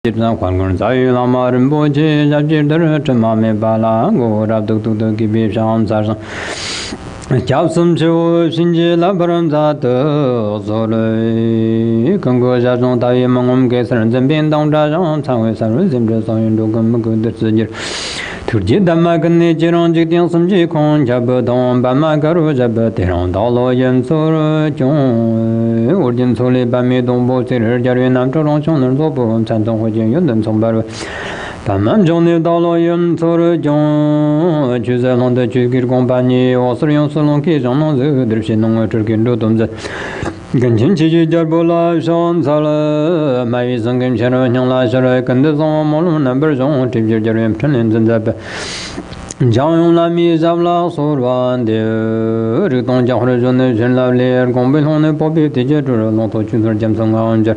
Jirna Kwangun Zayu Lama Rinpoche Jabjir Dara Chama Me Bala Go Rab Duk Duk Duk Gibi Sham Sarsan Jabsum Chivu Shinji Labaram Zata Zore Kongo Jazon Tayi Mangum Kesaran Zembin Dang Jazon Tangwe Saru Zimbre Soyin Dukam Mugu Dzijir Turji Dhamma Kani Jirang Jiktiang Samji Kong Jab Dong Bama Karu Jab Terang Dalo Yen Sur Chong Urjin Soli Bami Dongbo Sirir Jarwe Nam Chorong Chong Ner Zopo Chan Tong Hui Jin Yun Den Song Barwe Bamam Chong Ni Dalo Yen Sur Chong Chu Zai Long De Chu Kir Gong Pa Ni O Sur Yung Sur Long Ki Zhang Nong Zi Dir Shi Nong Chur Kin Ru Dong Zi Gan Chin Chi Chi Jar Bo La Shan Sa La Ma Yi Sang Kim Shen Ru Nyang La Sha Ru Kan De Song Mo Lu Nam Ber Zong Chip Jir Jar Yem Chen Lin Zin Zai Pe Jiang Yong La Mi Zab La Sur Wan De Rik Tong Jiang Hu Zhun De Shen La Lir Gong Bei Long De Po Pi Ti Jie Zhu Ru Long To Chun Sur Jiam Song Ang Jir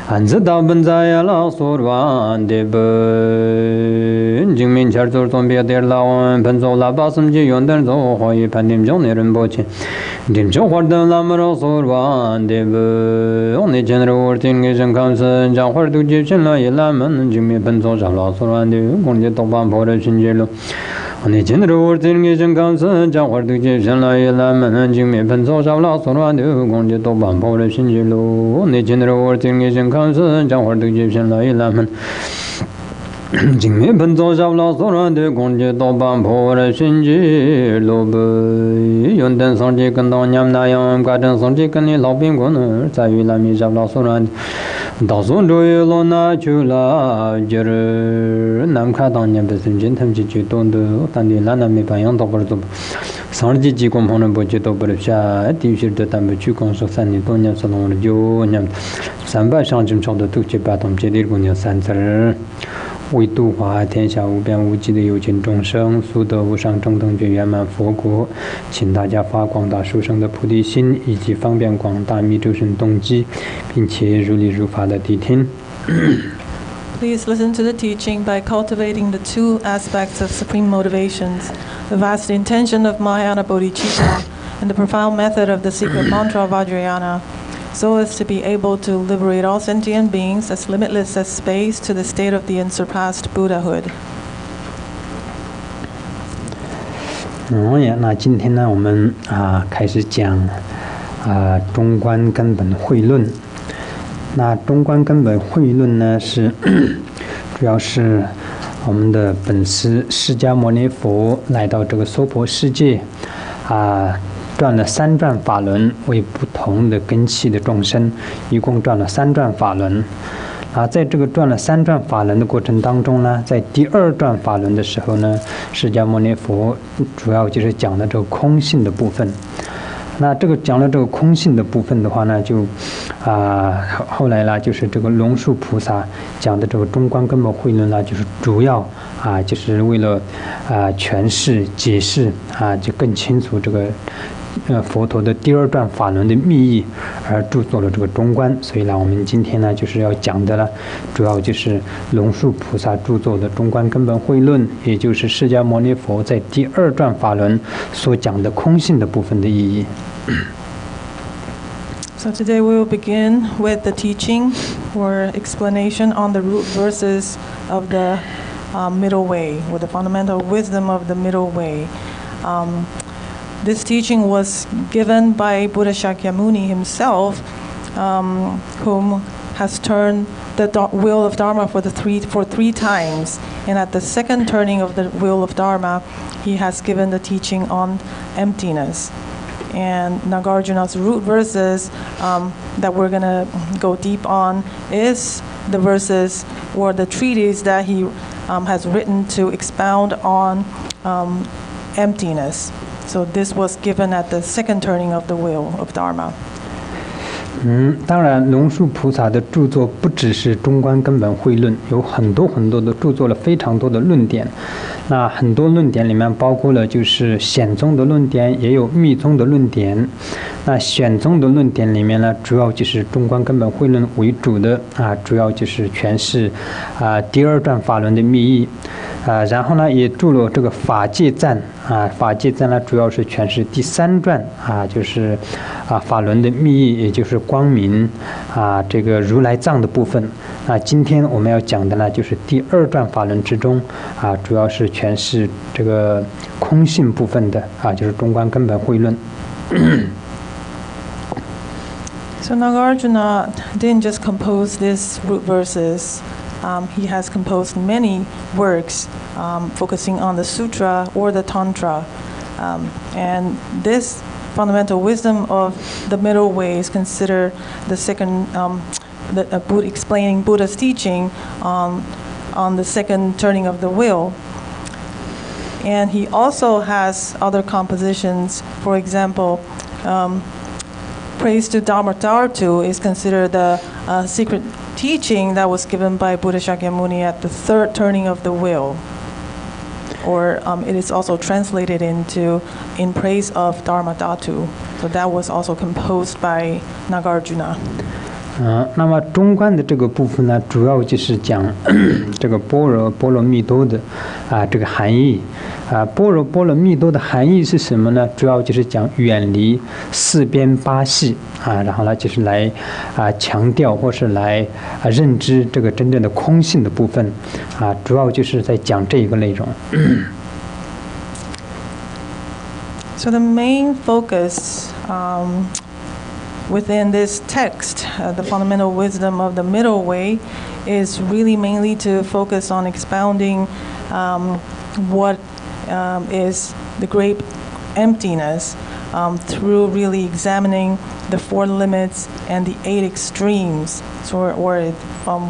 An Zi Da Ben Zai Ya La Sur Wan De Be Jing Min Char Zur Tong Bia Der La Wan Pen Zo La Ba Sim Ji Yon Den Zo Hua Yi Pan Dim Jiang Ni Ren Bo Qin Dim Jiang Huar Den La Ma Ra Sur Wan De Be On Ni Chen Ru Ur Tin Ge Shen Kam Sen Jiang Huar Du Ji Shen La Yi La Men Jing Mi Pen Zo Sha La Sur Wan De Gong Ji Tok Ban Po Re Shin Ji Lu你今日我听你真高兴，讲话都接上来了，门经没分手少了，说完就公鸡都办跑了新纪录。你今日我听你真高兴，讲话都接上来了，门经没分手少了，说完就公鸡都办跑了新纪录。不，用灯上去跟当年那样，挂灯上去跟你老宾馆呢，在于那米少了，说完。到son周一老那去了，就是南卡当年不是今天去东的，但是那没办法，都不是做。上几季光碰了不去都不是下，地区的他们去光说3年多年是弄了9年，300上进超的都去把他们这里姑娘3次。为度化天下无边无际的有情众生，速得无上正等觉圆满佛国，请大家发广大殊胜的菩提心，以及方便广大密周身动机，并且如理如法的谛听。Please listen to the teaching by cultivating the two aspects of supreme motivations, the vast intention of Mahayana Bodhicitta and the profound method of the secret mantra of Vajrayana, so as to be able to liberate all sentient beings as limitless as space to the state of the unsurpassed Buddhahood. 那今天呢，我们开始讲中观根本慧论。那中观根本慧论呢，是主要是我们的本师释迦牟尼佛来到这个娑婆世界转了3转法轮，为不同的根器的众生，一共转了3转法轮。在这个转了3转法轮的过程当中呢，在第2转法轮的时候呢，释迦牟尼佛主要就是讲的这个空性的部分。那这个讲了这个空性的部分的话呢，就后来啦，就是这个龙树菩萨讲的这个中观根本慧论啦，就是主要就是为了诠释解释就更清楚这个佛陀的第2转法轮的密意而著作了这个中观。所以呢，我们今天呢就是要讲的了，主要就是龙树菩萨著作的中观根本慧论，也就是释迦牟尼佛在第2转法轮所讲的空性的部分的意义。So today we will begin with the teaching or explanation on the root verses of the middle way, or the fundamental wisdom of the middle way. This teaching was given by Buddha Shakyamuni himself, whom has turned the wheel of Dharma for 3 times. And at the second turning of the wheel of Dharma, he has given the teaching on emptiness. And Nagarjuna's root verses that we're going to go deep on is the verses or the treatise that he has written to expound on emptiness. So this was given at the second turning of the wheel of Dharma. 当然，龙树菩萨的著作不只是中观根本慧论，有很多的著作了非常多的论点。那很多论点里面包括了就是显宗的论点，也有密宗的论点。那显宗的论点里面呢，主要就是中观根本慧论为主的主要就是诠释第2转法轮的密意。然后呢也著了这个法界赞法界赞呢主要是诠释第3传就是法轮的密意，也就是光明这个如来藏的部分。今天我们要讲的呢就是第2传法轮之中主要是诠释这个空性部分的就是中观根本慧论。So Nagarjuna didn't just compose these root verses. He has composed many works focusing on the sutra or the tantra. And this fundamental wisdom of the middle way is considered the second, explaining Buddha's teaching on the second turning of the wheel. And he also has other compositions. For example, Praise to Dharmadhatu is considered the secret teaching that was given by Buddha Shakyamuni at the 3rd turning of the wheel. Or it is also translated into In Praise of Dharmadhatu. So that was also composed by Nagarjuna. 那么中观的这个部分呢，主要就是讲这个般若蜜多的这个含义般若蜜多的含义是什么呢？主要就是讲远离4边8系然后呢就是来强调或是来认知这个真正的空性的部分主要就是在讲这一个内容。So the main focus within this text, the fundamental wisdom of the middle way, is really mainly to focus on expounding what is the great emptiness through really examining the 4 limits and the 8 extremes, or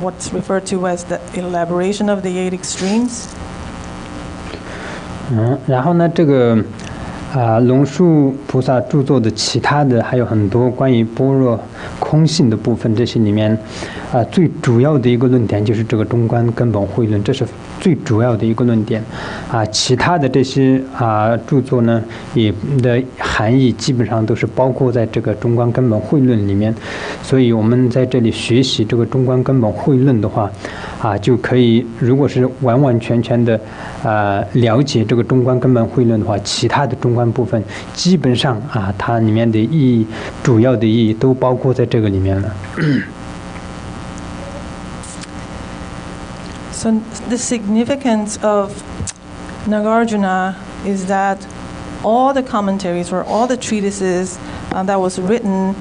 what's referred to as the elaboration of the 8 extremes. 然后呢，这个龙树菩萨著作的其他的还有很多关于般若空性的部分，这些里面最主要的一个论点就是这个中观根本慧论，这是最主要的一个论点其他的这些著作呢也的含义基本上都是包括在这个中观根本慧论里面。所以我们在这里学习这个中观根本慧论的话就可以，如果是完完全全的了解这个中观根本慧论的话，其他的中观部分基本上它里面的意义，主要的意义都包括在这个里面了。So the significance of Nagarjuna is that all the commentaries or all the treatises that was written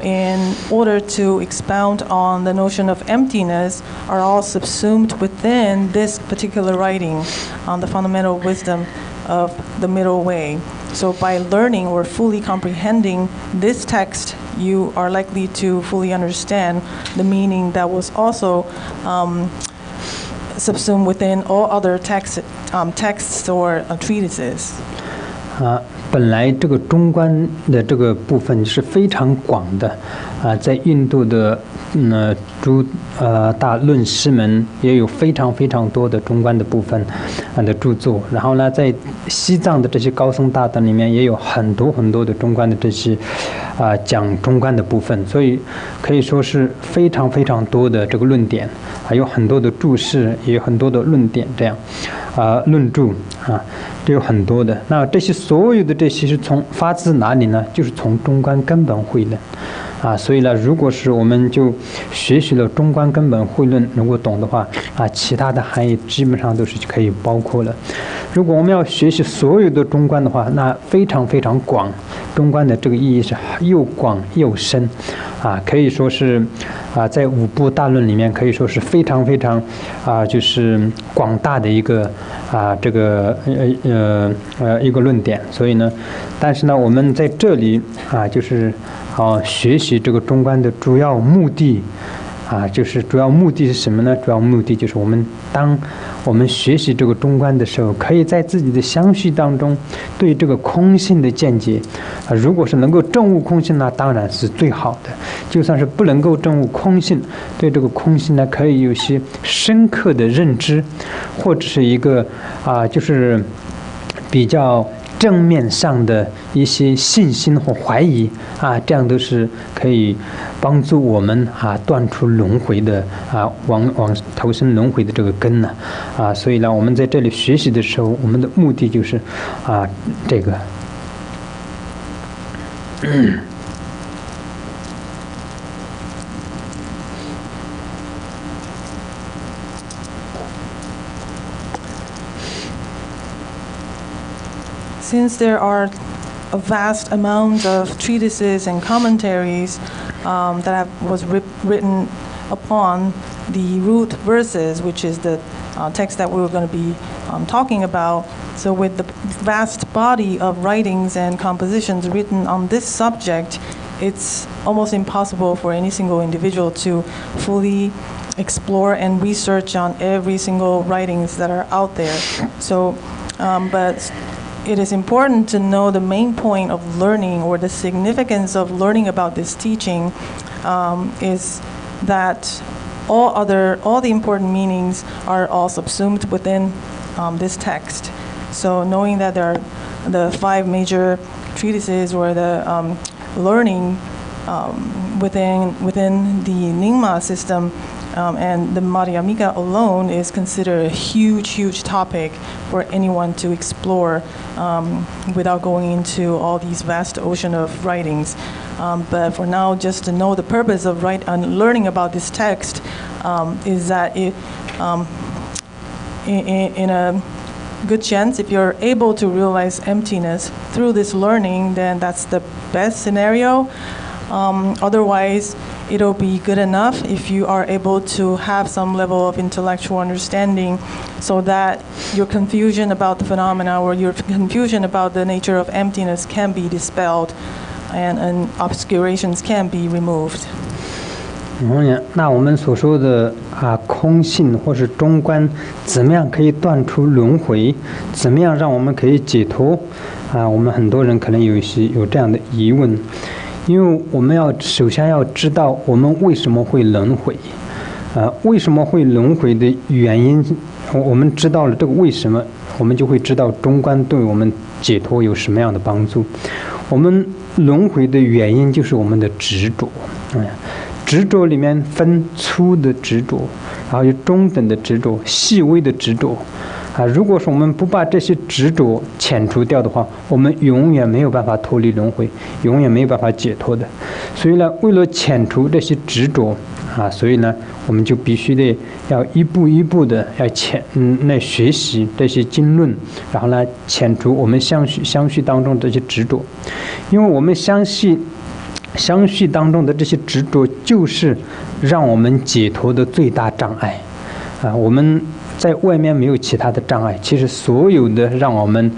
in order to expound on the notion of emptiness are all subsumed within this particular writing on the fundamental wisdom of the middle way. So by learning or fully comprehending this text, you are likely to fully understand the meaning that was also subsumed within all other texts or treatises. 本来这个中观的这个部分是非常广的在印度的诸大论师们也有非常非常多的中观的部分的著作，然后呢在西藏的这些高僧大德里面也有很多很多的中观的这些讲中观的部分，所以可以说是非常非常多的这个论点有很多的注释，也有很多的论点，这样论著这有很多的。那这些所有的这些是从发自哪里呢？就是从中观根本慧论所以呢，如果是我们就学习了中观根本慧论，如果懂的话其他的含义基本上都是可以包括了。如果我们要学习所有的中观的话，那非常非常广，中观的这个意义是又广又深可以说是在5部大论里面可以说是非常非常就是广大的一个这个一个论点。所以呢，但是呢，我们在这里就是学习这个中观的主要目的就是主要目的是什么呢？主要目的就是当我们学习这个中观的时候，可以在自己的相续当中对这个空性的见解如果是能够证悟空性呢，当然是最好的。就算是不能够证悟空性，对这个空性呢可以有些深刻的认知，或者是一个就是比较正面上的一些信心或怀疑啊，这样都是可以帮助我们啊断除轮回的啊往投生轮回的这个根呢啊，所以呢，我们在这里学习的时候，我们的目的就是啊这个。Since there are a vast amount of treatises and commentaries that was written upon the root verses, which is the text that we were going to be talking about, so with the vast body of writings and compositions written on this subject, it's almost impossible for any single individual to fully explore and research on every single writings that are out there. So, but it is important to know the main point of learning, or the significance of learning about this teaching, is that all the important meanings are all subsumed within this text. So knowing that there are the 5 major treatises, or the learning within the Nyingma system, and the Madhyamaka alone is considered a huge topic for anyone to explore without going into all these vast ocean of writings. But for now, just to know the purpose of learning about this text is that it, in a good chance, if you're able to realize emptiness through this learning, then that's the best scenario. Otherwise, it'll be good enough if you are able to have some level of intellectual understanding, so that your confusion about the phenomena, or your confusion about the nature of emptiness, can be dispelled, and obscurations can be removed. 那我们所说的啊空性或是中观，怎么样可以断除轮回？怎么样让我们可以解脱？啊，我们很多人可能有这样的疑问。因为我们首先要知道我们为什么会轮回，为什么会轮回的原因，我们知道了这个为什么，我们就会知道中观对我们解脱有什么样的帮助。我们轮回的原因就是我们的执着，执着里面分粗的执着，然后有中等的执着，细微的执着。啊，如果说我们不把这些执着遣除掉的话，我们永远没有办法脱离轮回，永远没有办法解脱的。所以呢，为了遣除这些执着啊，所以呢，我们就必须得要一步一步的要来学习这些经论，然后呢，遣除我们相续当中这些执着，因为我们相续当中的这些执着，就是让我们解脱的最大障碍啊，我们。在外面没有其他的障碍，其实所有的让我们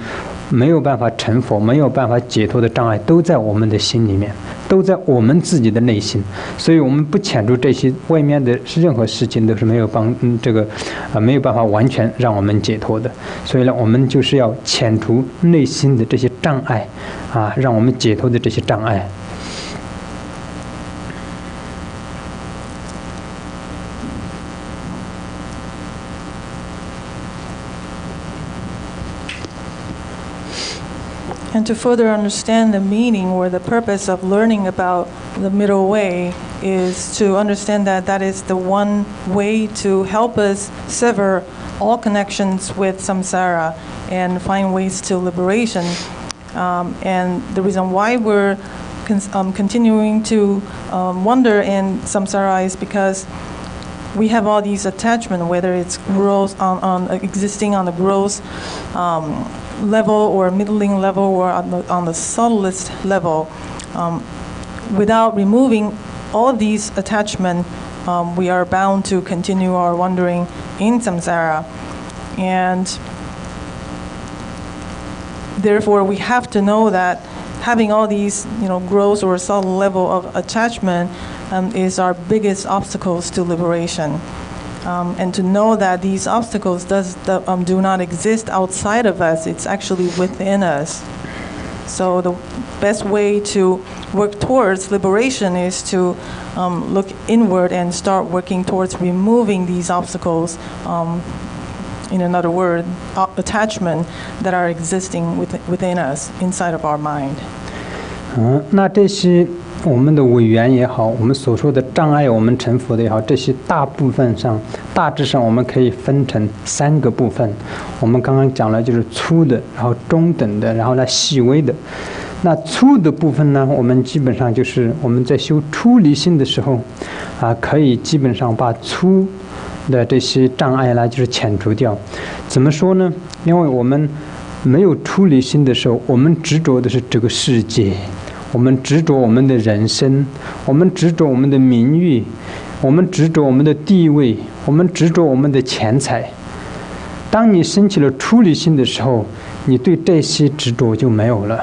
没有办法成佛、没有办法解脱的障碍，都在我们的心里面，都在我们自己的内心。所以，我们不遣除这些外面的任何事情，都是没有没有办法完全让我们解脱的。所以呢，我们就是要遣除内心的这些障碍，啊，让我们解脱的这些障碍。And to further understand the meaning or the purpose of learning about the middle way is to understand that that is the one way to help us sever all connections with samsara and find ways to liberation. And the reason why we're continuing to wander in samsara is because we have all these attachments, whether it's gross existing on the gross level or middling level or on the subtlest level. Without removing all of these attachments, we are bound to continue our wandering in samsara. And therefore, we have to know that having all these, gross or subtle level of attachment is our biggest obstacles to liberation. And to know that these obstacles do not exist outside of us, it's actually within us. So the best way to work towards liberation is to look inward and start working towards removing these obstacles in another word, attachment that are existing within us, inside of our mind. 那这些我们的违缘也好，我们所说的障碍我们成佛的也好，这些大致上我们可以分成3个部分。我们刚刚讲了，就是粗的，然后中等的，然后呢细微的。那粗的部分呢，我们基本上就是我们在修出离心的时候，可以基本上把粗的这些障碍呢，就是遣除掉。怎么说呢？因为我们没有出离心的时候，我们执着的是这个世界，我们执着我们的人生，我们执着我们的名誉，我们执着我们的地位，我们执着我们的钱财。当你升起了出离心的时候，你对这些执着就没有了。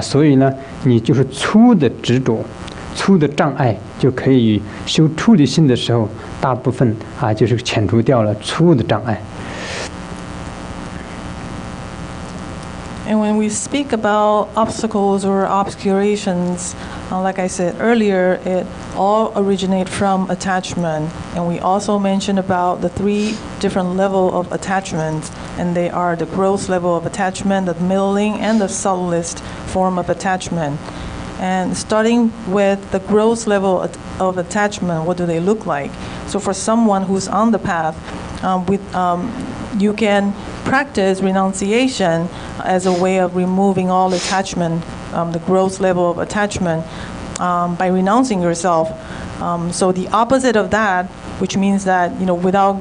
所以呢，你就是粗的执着、粗的障碍，就可以修出离心的时候，大部分就是遣除掉了粗的障碍。And when we speak about obstacles or obscurations, like I said earlier, it all originate from attachment. And we also mentioned about the 3 different levels of attachment, and they are the gross level of attachment, the middling, and the subtlest form of attachment. And starting with the gross level of attachment, what do they look like? So for someone who's on the path, you can practice renunciation as a way of removing all attachment, the gross level of attachment, by renouncing yourself. So the opposite of that, which means that, without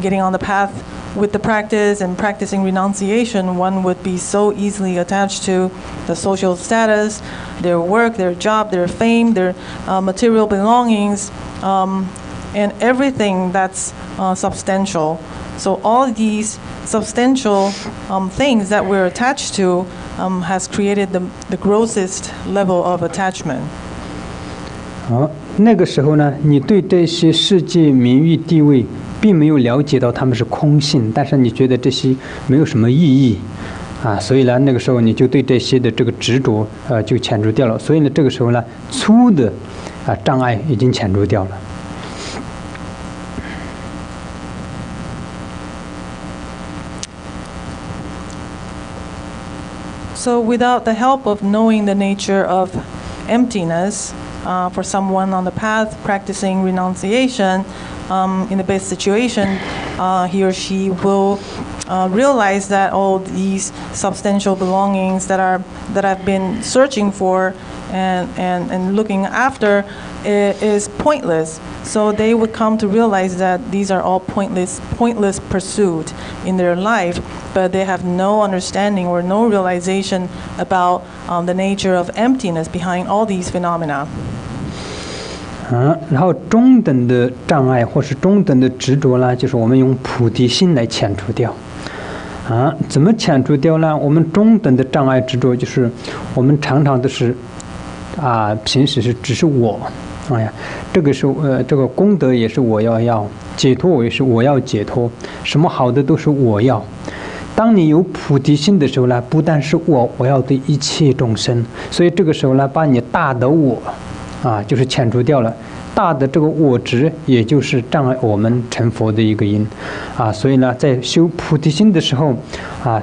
getting on the path with the practice and practicing renunciation, one would be so easily attached to the social status, their work, their job, their fame, their material belongings, and everything that's substantial. So all these substantial things that we're attached to has created the grossest level of attachment. 那个时候呢，你对这些世界名誉地位并没有了解到他们是空性，但是你觉得这些没有什么意义所以呢，那个时候你就对这些的这个执着就遣除掉了。所以呢，这个时候呢，粗的障碍已经遣除掉了。So without the help of knowing the nature of emptiness, for someone on the path practicing renunciation, in the best situation, he or she will realize that all these substantial belongings that I've been searching for and looking after is pointless. So they would come to realize that these are all pointless pursuit in their life, but they have no understanding or no realization about the nature of emptiness behind all these phenomena. 然后中等的障碍或是中等的执着呢，就是我们用菩提心来遣除掉。怎么遣除掉呢？我们中等的障碍执着，就是我们常常都是平时是只是我，这个是这个功德也是我要，解脱我也是我要解脱，什么好的都是我要。当你有菩提心的时候呢，不但是我要对一切众生，所以这个时候呢，把你大的我就是遣除掉了。大的这个我执，也就是障碍我们成佛的一个因所以呢，在修菩提心的时候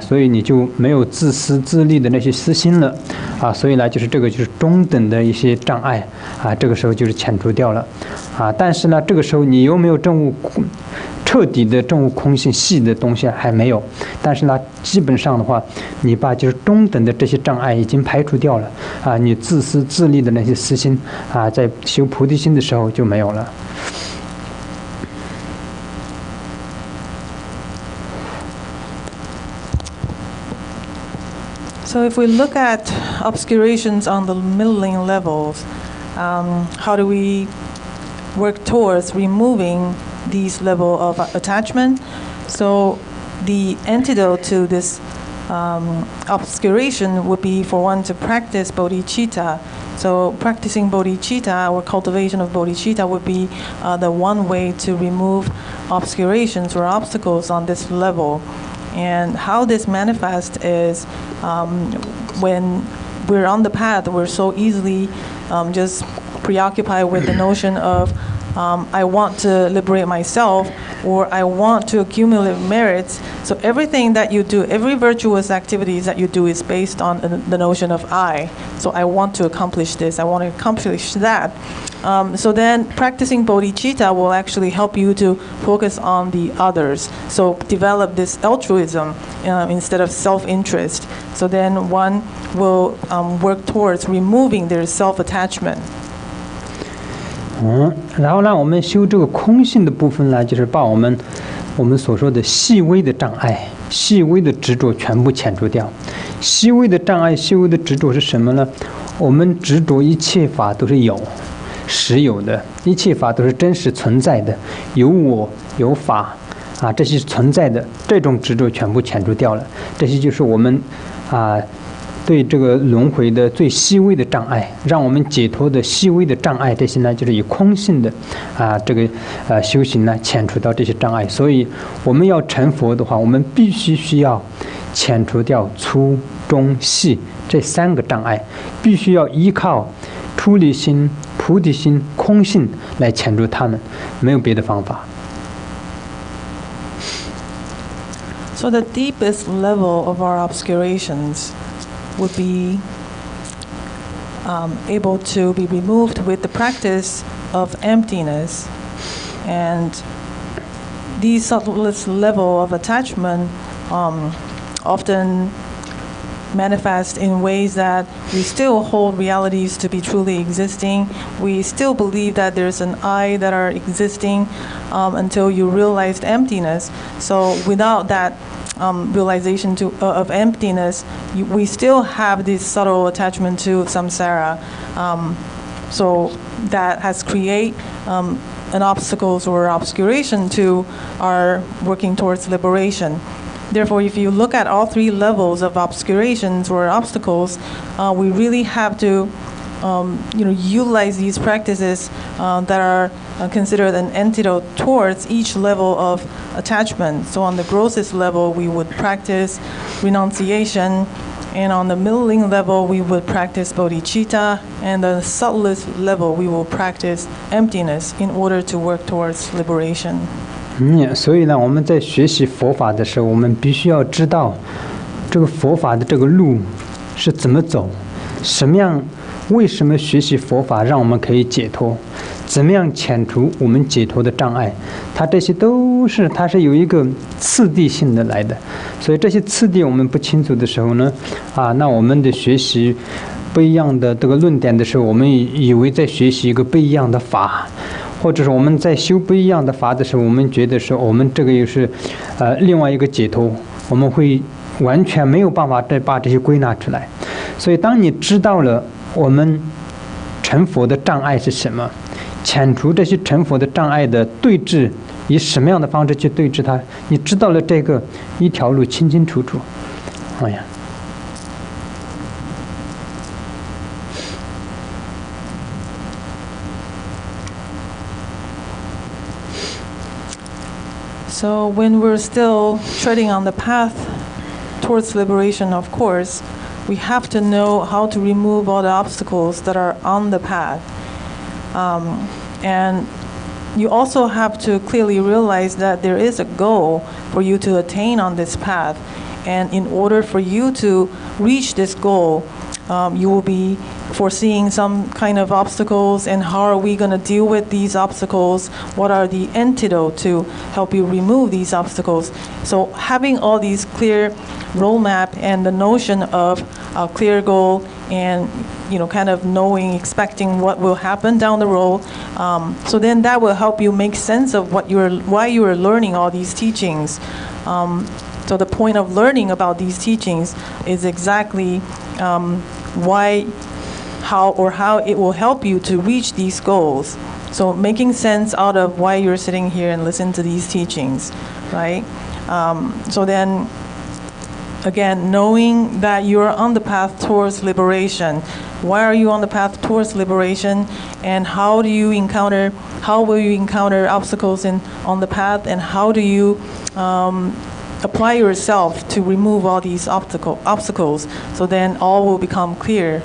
所以你就没有自私自利的那些私心了所以呢，就是这个就是中等的一些障碍这个时候就是遣除掉了但是呢，这个时候你有没有证悟彻底的证悟空性细的东西还没有，但是呢，基本上的话，你把就是中等的这些障碍已经排除掉了你自私自利的那些私心在修菩提心的时候就没有了。So if we look at obscurations on the middling levels, how do we work towards removing these level of attachment? So the antidote to this obscuration would be for one to practice bodhicitta. So practicing bodhicitta or cultivation of bodhicitta would be the one way to remove obscurations or obstacles on this level. And how this manifests is when we're on the path, we're so easily just preoccupied with the notion of I want to liberate myself, or I want to accumulate merits. So everything that you do, every virtuous activities that you do is based on the notion of I. So I want to accomplish this, I want to accomplish that. So then practicing bodhicitta will actually help you to focus on the others. So develop this altruism instead of self-interest. So then one will work towards removing their self-attachment. 然后呢，我们修这个空性的部分呢，就是把我们所说的细微的障碍、细微的执着全部遣除掉。细微的障碍、细微的执着是什么呢？我们执着一切法都是有、实有的，一切法都是真实存在的，有我有法啊，这些存在的这种执着全部遣除掉了。这些就是我们对这个轮回的最细微的障碍，让我们解脱的细微的障碍，这些呢就是以空性的这个修行呢遣除掉这些障碍。所以我们要成佛的话，我们必须需要遣除掉粗中细这三个障碍，必须要依靠出离心、菩提心、空性来遣除它们，没有别的方法。So the deepest level of our obscurations would be able to be removed with the practice of emptiness, and the subtlest level of attachment often manifest in ways that we still hold realities to be truly existing. We still believe that there's an I that are existing until you realize emptiness. So without that realization of emptiness, we still have this subtle attachment to samsara. So that has created an obstacles or obscuration to our working towards liberation. Therefore, if you look at all three levels of obscurations or obstacles, we really have to utilize these practices that are considered an antidote towards each level of attachment. So on the grossest level, we would practice renunciation, and on the middling level, we would practice bodhicitta, and the subtlest level, we will practice emptiness in order to work towards liberation. 所以呢，我们在学习佛法的时候，我们必须要知道这个佛法的这个路是怎么走，为什么学习佛法让我们可以解脱，怎么样遣除我们解脱的障碍，它这些它是有一个次第性的来的。所以这些次第我们不清楚的时候呢，那我们的学习不一样的这个论点的时候，我们以为在学习一个不一样的法。或者是我们在修不一样的法的时候，我们觉得说我们这个又是另外一个解脱，我们会完全没有办法再把这些归纳出来。所以当你知道了我们成佛的障碍是什么，遣除这些成佛的障碍的对治，以什么样的方式去对治它，你知道了这个一条路清清楚楚。哎呀。So when we're still treading on the path towards liberation, of course, we have to know how to remove all the obstacles that are on the path. And you also have to clearly realize that there is a goal for you to attain on this path. And in order for you to reach this goal, you will be foreseeing some kind of obstacles, and how are we going to deal with these obstacles? What are the antidote to help you remove these obstacles? So having all these clear roadmap and the notion of a clear goal, and kind of knowing, expecting what will happen down the road, so then that will help you make sense of why you are learning all these teachings. So the point of learning about these teachings is exactly how it will help you to reach these goals. So making sense out of why you're sitting here and listening to these teachings, right? So then, again, knowing that you're on the path towards liberation. Why are you on the path towards liberation? And how will you encounter obstacles on the path? And how do you apply yourself to remove all these obstacles? So then all will become clear.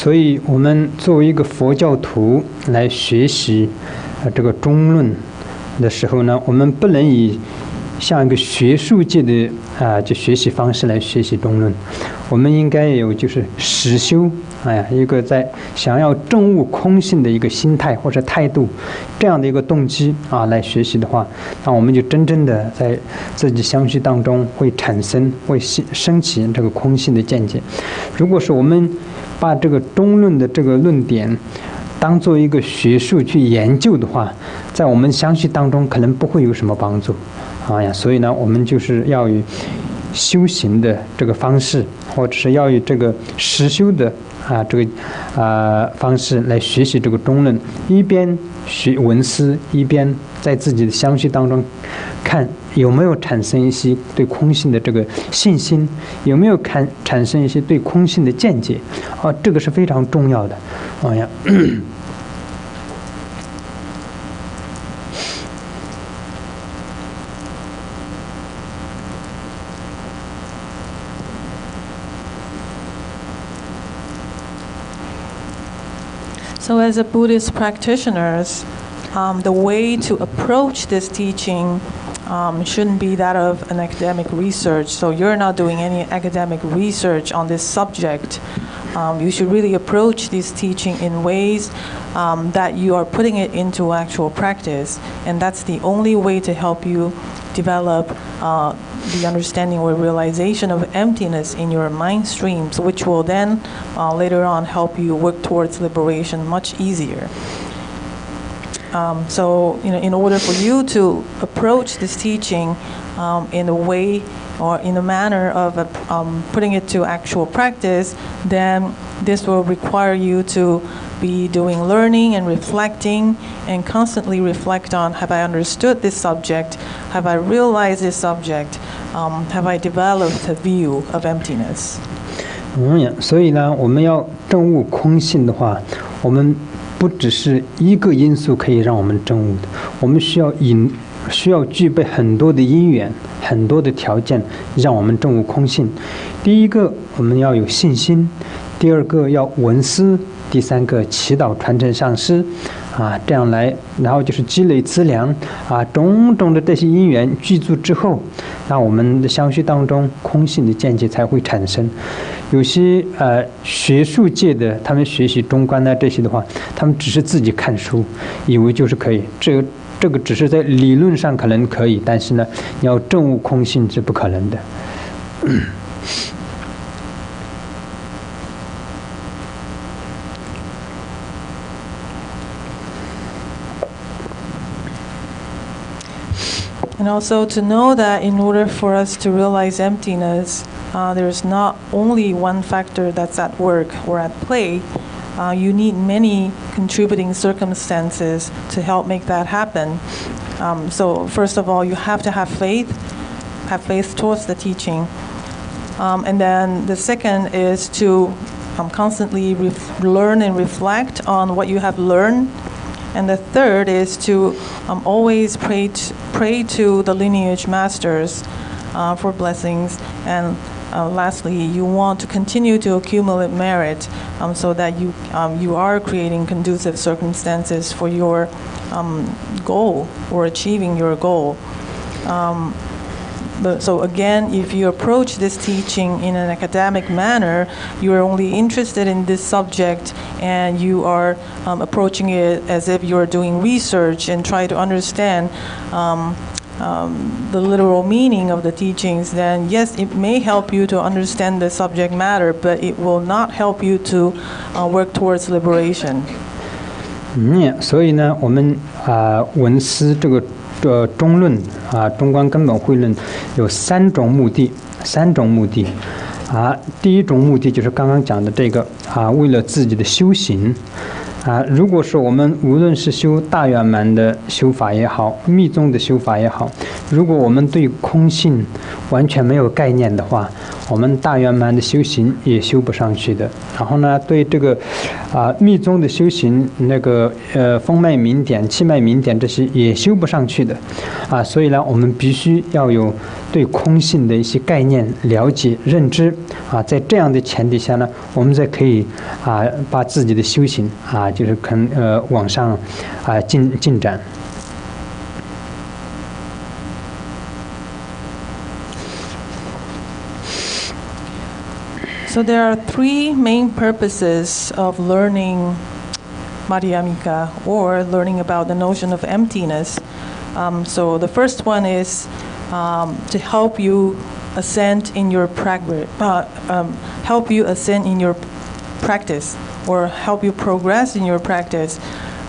所以我们作为一个佛教徒来学习这个中论的时候呢，我们不能以像一个学术界的就学习方式来学习中论，我们应该有就是实修，一个在想要证悟空性的一个心态或者态度，这样的一个动机来学习的话，那我们就真正的在自己相续当中会升起这个空性的见解。如果是我们把这个中论的这个论点当做一个学术去研究的话，在我们相续当中可能不会有什么帮助。所以呢，我们就是要以修行的这个方式，或者是要以这个实修的方式来学习这个中论，一边学文思，一边在自己的相续当中看有没有产生一些对空性的这个信心，有没有产生一些对空性的见解，这个是非常重要的。So as a Buddhist practitioners, the way to approach this teaching shouldn't be that of an academic research. So you're not doing any academic research on this subject. You should really approach this teaching in ways that you are putting it into actual practice. And that's the only way to help you develop the understanding or realization of emptiness in your mind streams, which will then later on help you work towards liberation much easier. So, in order for you to approach this teaching in a way or in a manner of putting it to actual practice, then this will require you to be doing learning and reflecting and constantly reflect on, have I understood this subject? Have I realized this subject? Have I developed a view of emptiness? 所以呢，我们要证悟空性的话，我们不只是一个因素可以让我们证悟的，我们需要具备很多的因缘，很多的条件，让我们证悟空性。第一个，我们要有信心；第二个，要闻思；第三个，祈祷传承上师。这样来，然后就是积累资粮种种的这些因缘具足之后，那我们的相续当中空性的见解才会产生。有些学术界的，他们学习中观这些的话，他们只是自己看书，以为就是可以，这个只是在理论上可能可以，但是呢，你要证悟空性是不可能的。And also to know that in order for us to realize emptiness, there's not only one factor that's at work or at play. You need many contributing circumstances to help make that happen. So first of all, you have to have faith towards the teaching. And then the second is to constantly learn and reflect on what you have learned. And the third is to always pray to the lineage masters for blessings. And lastly, you want to continue to accumulate merit so that you are creating conducive circumstances for your goal or achieving your goal. So again, if you approach this teaching in an academic manner, you are only interested in this subject and you are approaching it as if you are doing research and try to understand the literal meaning of the teachings, then yes, it may help you to understand the subject matter, but it will not help you to work towards liberation. 所以呢，我们闻思这个中论中观根本慧论有三种目的。第一种目的就是刚刚讲的这个为了自己的修行。如果说我们无论是修大圆满的修法也好，密宗的修法也好，如果我们对空性完全没有概念的话，我们大圆满的修行也修不上去的。然后呢，对这个密宗的修行，那个风脉明点、气脉明点这些也修不上去的。所以呢，我们必须要有对空性的一些概念了解认知啊，在这样的前提下呢，我们才可以把自己的修行就是往上进展。So there are three main purposes of learning Madhyamaka or learning about the notion of emptiness. So the first one is to help you ascend in your practice, or help you progress in your practice.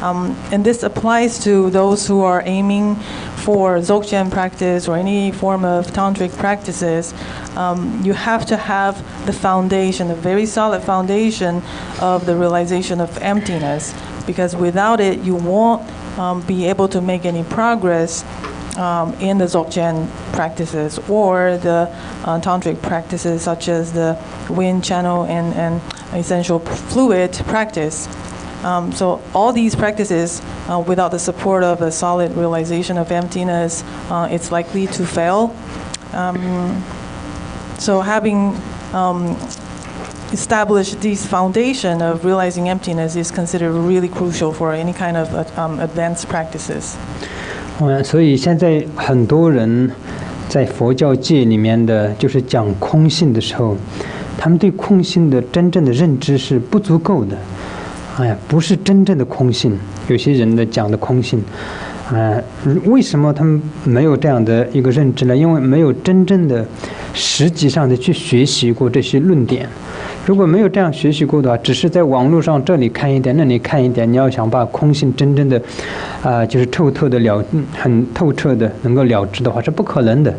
And this applies to those who are aiming for Dzogchen practice or any form of tantric practices. You have to have the foundation, a very solid foundation of the realization of emptiness, because without it, you won't be able to make any progress in the Dzogchen practices or the tantric practices such as the wind channel and essential fluid practice. So all these practices, without the support of a solid realization of emptiness, it's likely to fail. So having established this foundation of realizing emptiness is considered really crucial for any kind of advanced practices. 所以现在很多人在佛教界里面的，就是讲空性的时候，他们对空性的真正的认知是不足够的。不是真正的空性。有些人的讲的空性，为什么他们没有这样的一个认知呢？因为没有真正的、实际上的去学习过这些论点。如果没有这样学习过的话，只是在网络上这里看一点，那里看一点，你要想把空性真正的，就是很透彻的能够了知的话，是不可能的，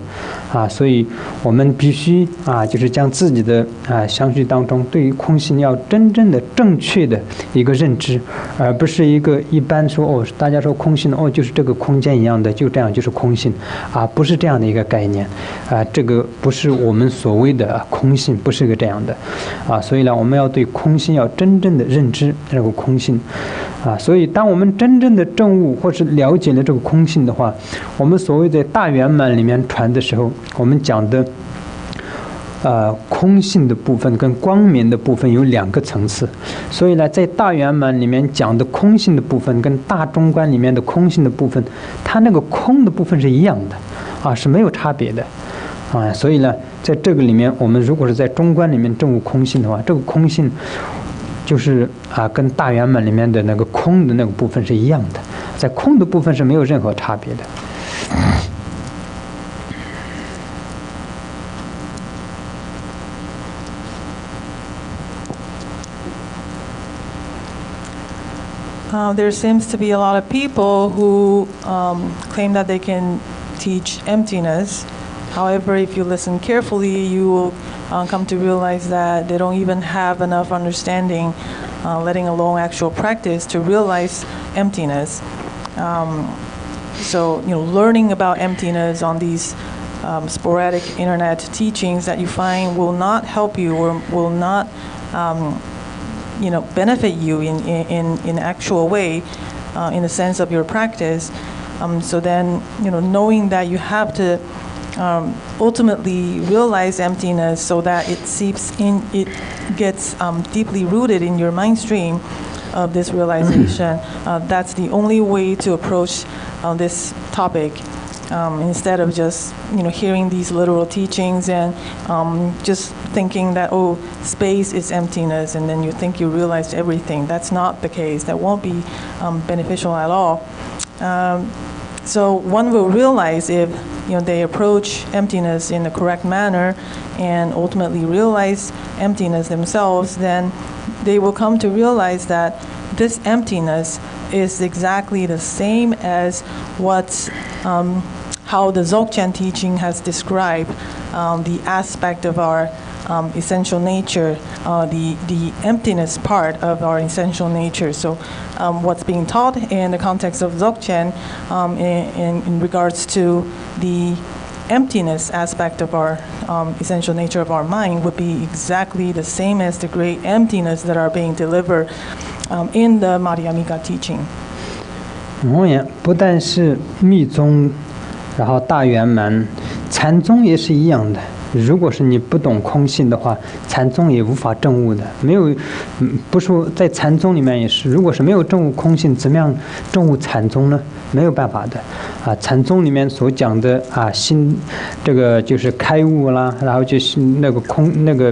所以我们必须就是将自己的相续当中对于空性要真正的正确的一个认知，而不是一个一般说大家说空性就是这个空间一样的，就这样就是空性不是这样的一个概念这个不是我们所谓的空性，不是个这样的所以呢，我们要对空性要真正的认知这个空性所以当我们真正的证悟或是了解了这个空性的话，我们所谓的大圆满里面传的时候，我们讲的空性的部分跟光明的部分有两个层次，所以呢，在大圆满里面讲的空性的部分跟大中观里面的空性的部分，它那个空的部分是一样的是没有差别的所以呢，在这个里面，我们如果是在中观里面证悟空性的话，这个空性就是跟大圆满里面的那个空的那个部分是一样的，在空的部分是没有任何差别的。There seems to be a lot of people who claim that they can teach emptiness. However, if you listen carefully, you will come to realize that they don't even have enough understanding, letting alone actual practice, to realize emptiness. So, learning about emptiness on these sporadic internet teachings that you find will not help you or will not benefit you in actual way, in the sense of your practice. So then, knowing that you have to ultimately realize emptiness so that it seeps in, it gets deeply rooted in your mind stream of this realization. That's the only way to approach this topic. Instead of just hearing these literal teachings and just thinking that space is emptiness, and then you think you realized everything. That's not the case. That won't be beneficial at all. So one will realize if they approach emptiness in the correct manner and ultimately realize emptiness themselves, then they will come to realize that this emptiness is exactly the same as how the Dzogchen teaching has described the aspect of our essential nature, the emptiness part of our essential nature. So what's being taught in the context of Dzogchen in regards to the emptiness aspect of our essential nature of our mind would be exactly the same as the great emptiness that are being delivered in the Madhyamaka teaching. 不但是密宗，然后大圆满禅宗也是一样的。如果是你不懂空性的话，禅宗也无法证悟的。没有，不说在禅宗里面也是，如果是没有证悟空性，怎么样证悟禅宗呢？没有办法的。禅宗里面所讲的心，这个就是开悟啦，然后就是那个空那个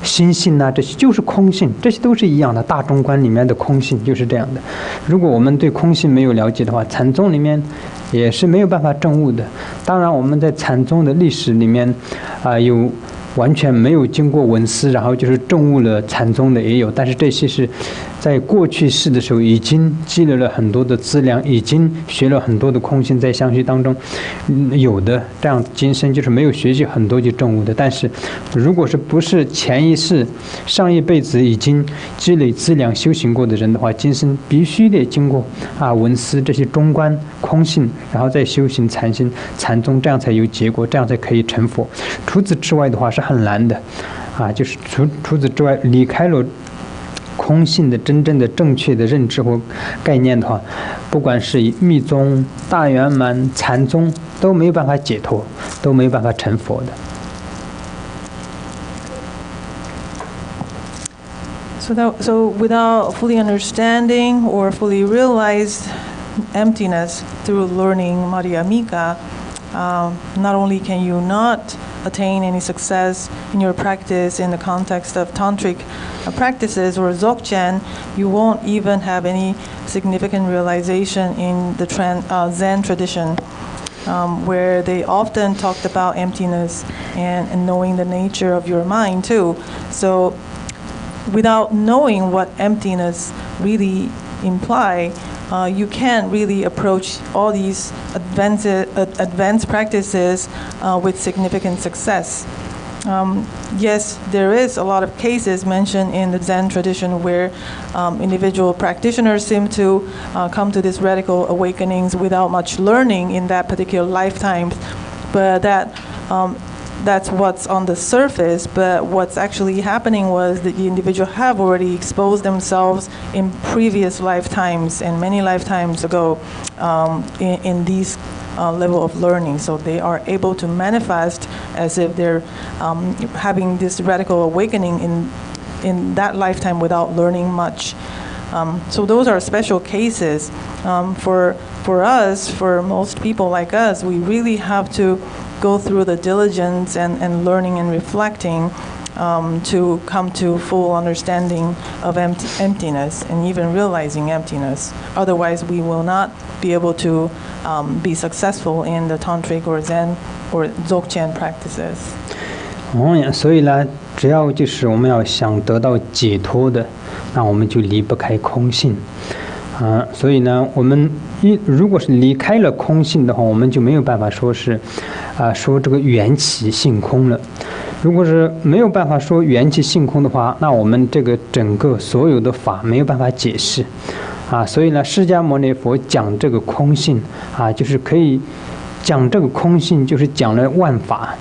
心性啊，这些就是空性，这些都是一样的。大中观里面的空性就是这样的。如果我们对空性没有了解的话，禅宗里面也是没有办法证悟的。当然，我们在禅宗的历史里面有完全没有经过闻思，然后就是证悟了禅宗的也有，但是这些是在过去世的时候已经积累了很多的资粮，已经学了很多的空性，在相续当中有的，这样今生就是没有学习很多就证悟的。但是如果是不是前一世上一辈子已经积累资粮修行过的人的话，今生必须得经过闻思这些中观空性，然后再修行禅心禅宗，这样才有结果，这样才可以成佛。除此之外的话是很难的就是除此之外离开了空性的真正的正确的认知或概念的话，不管是以密宗、大圆满、禅宗都没有办法解脱，都没有办法成佛的。So without fully understanding or fully realized emptiness through learning Madhyamaka, not only can you not attain any success in your practice in the context of tantric practices or dzogchen, you won't even have any significant realization in the Zen tradition, where they often talked about emptiness and knowing the nature of your mind too. So without knowing what emptiness really imply, you can't really approach all these advanced practices with significant success. Yes, there is a lot of cases mentioned in the Zen tradition where individual practitioners seem to come to these radical awakenings without much learning in that particular lifetime, but that's what's on the surface. But what's actually happening was that the individual have already exposed themselves in previous lifetimes and many lifetimes ago in these level of learning, so they are able to manifest as if they're having this radical awakening in that lifetime without learning much. So those are special cases. For us, for most people like us, we really have to go through the diligence and learning and reflecting to come to full understanding of emptiness and even realizing emptiness. Otherwise, we will not be able to be successful in the tantric or Zen or dzogchen practices. 所以呢，只要就是我们要想得到解脱的，那我们就离不开空性。所以呢，我们如果是离开了空性的话，我们就没有办法说是说这个缘起性空了。如果是没有办法说缘起性空的话，那我们这个整个所有的法没有办法解释所以呢，释迦牟尼佛讲这个空性就是可以讲这个空性，就是讲了万法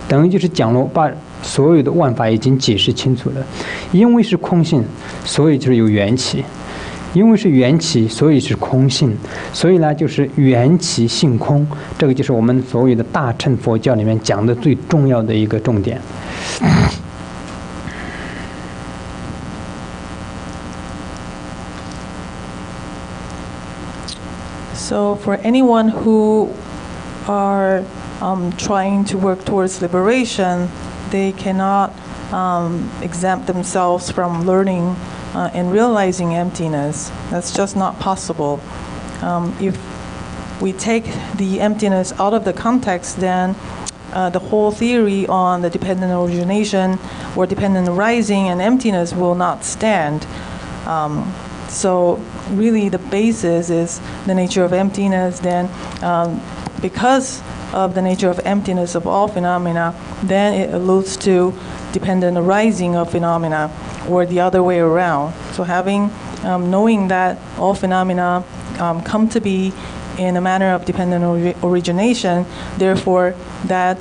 等于就是讲了把所有的万法已经解释清楚了。因为是空性，所以就是有缘起。因为是缘起，所以是空性，所以呢，就是缘起性空，这个就是我们所谓的大乘佛教里面讲的最重要的一个重点。So for anyone who are trying to work towards liberation, they cannot exempt themselves from learning and realizing emptiness. That's just not possible. If we take the emptiness out of the context, then the whole theory on the dependent origination or dependent arising and emptiness will not stand. So really the basis is the nature of emptiness. Then because of the nature of emptiness of all phenomena, then it alludes to dependent arising of phenomena, or the other way around. So having knowing that all phenomena come to be in a manner of dependent origination, therefore that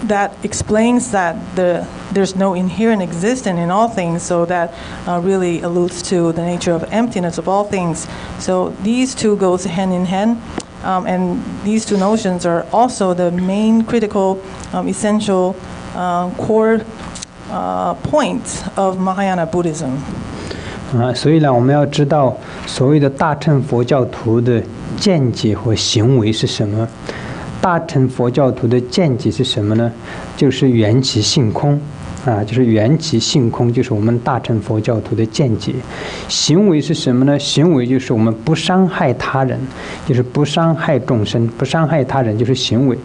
that explains that there's no inherent existence in all things, so that really alludes to the nature of emptiness of all things. So these two goes hand in hand. And these two notions are also the main critical, essential core points of Mahayana Buddhism. 所以呢，我们要知道所谓的大乘佛教徒的见解和行为是什么。大乘佛教徒的见解是什么呢？就是缘起性空。就是缘起性空，就是我们大乘佛教徒的见解。行为是什么呢？行为就是我们不伤害他人，就是不伤害众生，不伤害他人就是行为。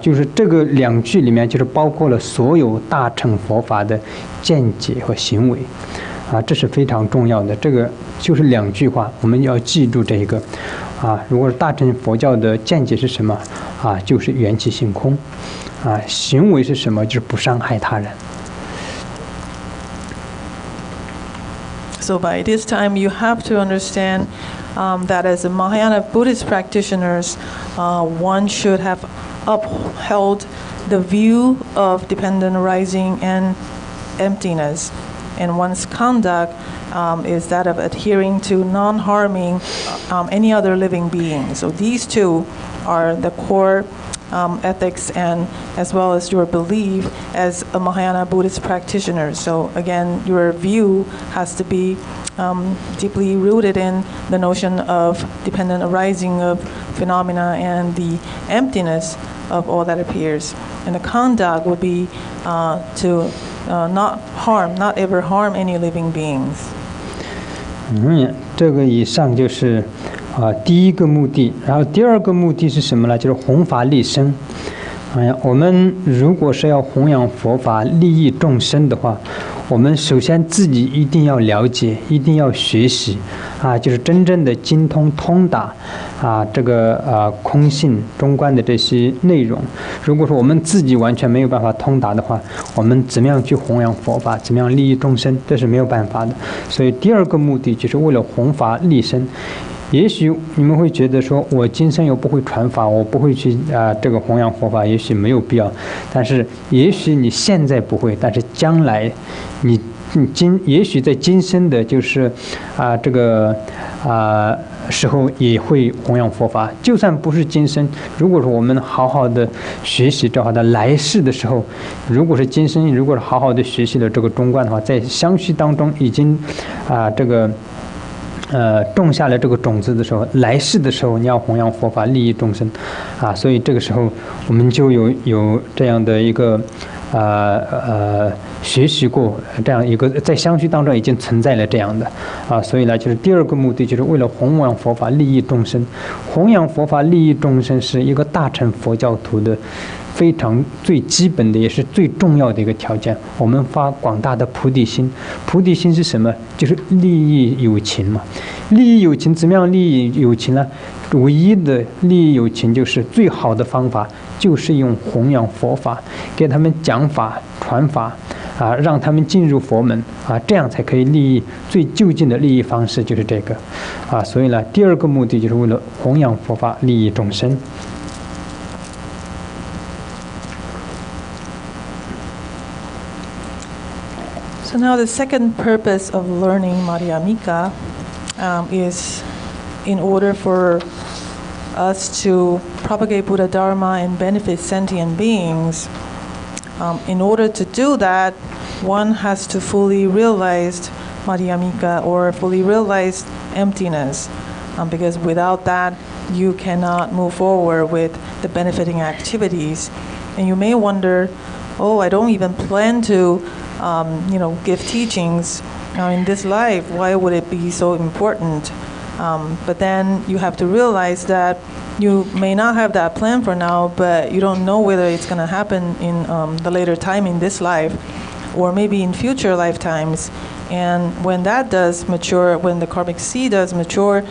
就是这个两句里面就是包括了所有大乘佛法的见解和行为。这是非常重要的。这个就是两句话，我们要记住这一个。如果是大乘佛教的见解是什么？就是缘起性空。行为是什么？就是不伤害他人。So by this time, you have to understand that as a Mahayana Buddhist practitioners, one should have upheld the view of dependent arising and emptiness. And one's conduct is that of adhering to non-harming any other living being. So these two are the core ethics and as well as your belief as a Mahayana Buddhist practitioner. So again, your view has to be deeply rooted in the notion of dependent arising of phenomena and the emptiness of all that appears. And the conduct would be to not ever harm any living beings. 这个以上就是第一个目的。然后第二个目的是什么呢？就是弘法利生。我们如果是要弘扬佛法、利益众生的话，我们首先自己一定要了解，一定要学习，就是真正的精通通达这个空性中观的这些内容。如果说我们自己完全没有办法通达的话，我们怎么样去弘扬佛法，怎么样利益众生，这是没有办法的。所以第二个目的就是为了弘法利生。也许你们会觉得说，我今生又不会传法，我不会去这个弘扬佛法，也许没有必要。但是也许你现在不会，但是将来也许在今生的就是这个时候也会弘扬佛法。就算不是今生，如果说我们好好的学习这话的来世的时候，如果是今生，如果是好好的学习了这个中观的话，在相续当中已经这个种下了这个种子的时候，来世的时候你要弘扬佛法，利益众生所以这个时候我们就有这样的一个学习过这样一个在相续当中已经存在了这样的所以呢，就是第二个目的就是为了弘扬佛法，利益众生。弘扬佛法，利益众生是一个大乘佛教徒的非常最基本的也是最重要的一个条件。我们发广大的菩提心，菩提心是什么？就是利益有情嘛。利益有情，怎么样利益有情呢？唯一的利益有情就是最好的方法，就是用弘扬佛法，给他们讲法、传法让他们进入佛门这样才可以利益最就近的利益方式就是这个所以呢，第二个目的就是为了弘扬佛法，利益众生。So now the second purpose of learning Madhyamaka is in order for us to propagate Buddha Dharma and benefit sentient beings. In order to do that, one has to fully realize Madhyamaka or fully realize emptiness. Because without that, you cannot move forward with the benefiting activities. And you may wonder, I don't even plan to give teachings in this life. Why would it be so important? But then you have to realize that you may not have that plan for now, but you don't know whether it's going to happen in the later time in this life or maybe in future lifetimes. And when that does mature, when the karmic seed does mature,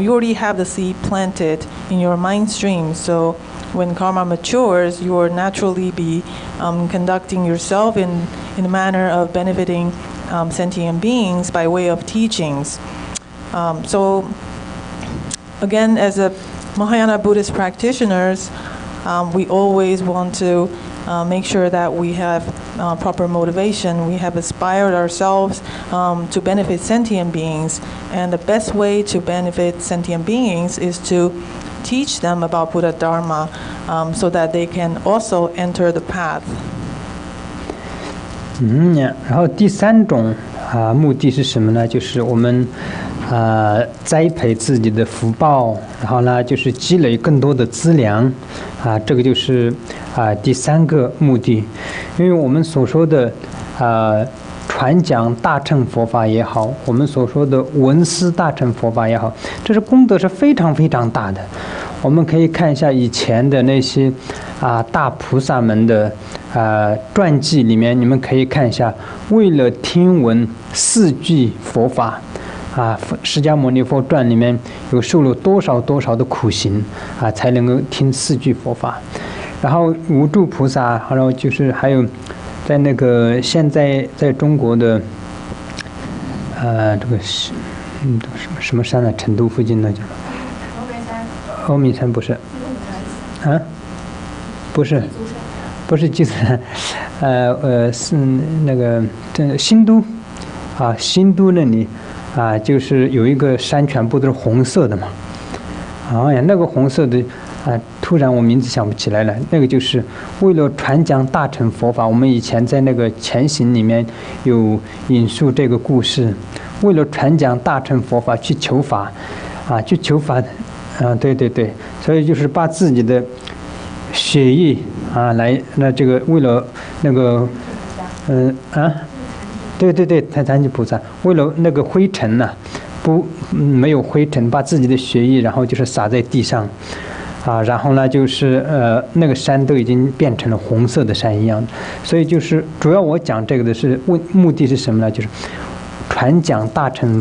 you already have the seed planted in your mind stream. So when karma matures, you will naturally be conducting yourself in a manner of benefiting sentient beings by way of teachings. So again, as a Mahayana Buddhist practitioners, we always want to make sure that we have proper motivation. We have aspired ourselves to benefit sentient beings, and the best way to benefit sentient beings is to teach them about Buddha Dharma, so that they can also enter the path. 然后第3种目的是什么呢？就是我们栽培自己的福报，然后呢就是积累更多的资粮这个就是第3个目的。因为我们所说的传讲大乘佛法也好，我们所说的闻思大乘佛法也好，这是功德是非常非常大的。我们可以看一下以前的那些大菩萨们的传记里面，你们可以看一下，为了听闻4句佛法释迦牟尼佛传里面有受了多少多少的苦行才能够听4句佛法。然后无著菩萨，然后就是还有在那个现在在中国的这个什么山呢？成都附近的叫阿弥山不是不是济州山，是那个新都新都那里就是有一个山全部都是红色的嘛。那个红色的突然我名字想不起来了。那个就是为了传讲大乘佛法，我们以前在那个前行里面有引述这个故事，为了传讲大乘佛法去求法去求法对，所以就是把自己的血液那这个为了那个对，残疾菩萨为了那个灰尘没有灰尘，把自己的血液然后就是洒在地上然后呢就是那个山都已经变成了红色的山一样。所以就是主要我讲这个的是目的是什么呢？就是传讲大乘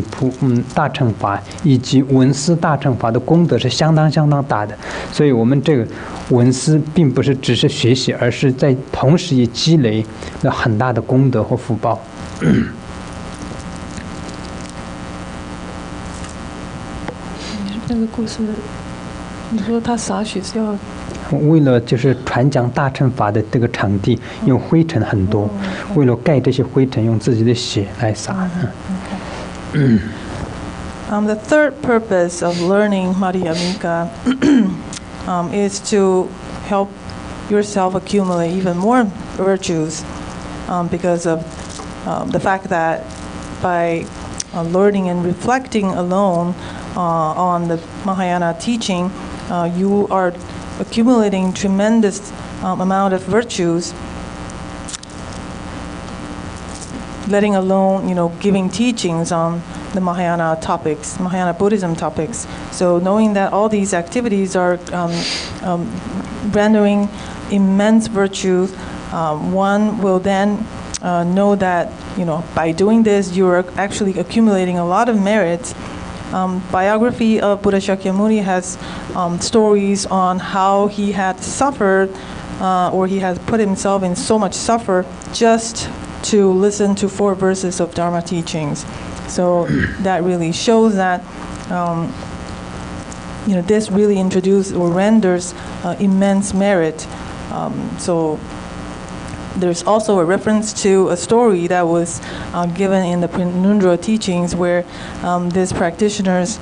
法以及闻思大乘法的功德是相当大的。所以我们这个闻思并不是只是学习，而是在同时也积累了很大的功德和福报。这个故事，你说他洒血是要为了就是传讲大乘法的这个场地，用灰尘很多，为了盖这些灰尘，用自己的血来洒。The third purpose of learning Madhyamaka is to help yourself accumulate even more virtues, because of the fact that by learning and reflecting alone on the Mahayana teaching, you are accumulating tremendous amount of virtues, letting alone, giving teachings on the Mahayana topics, Mahayana Buddhism topics. So knowing that all these activities are rendering immense virtue, one will then know that, by doing this, you are actually accumulating a lot of merits. Biography of Buddha Shakyamuni has stories on how he had suffered, or he has put himself in so much suffer just to listen to 4 verses of Dharma teachings. So that really shows that this really introduces or renders immense merit. So there's also a reference to a story that was given in the Penundra teachings, where this practitioners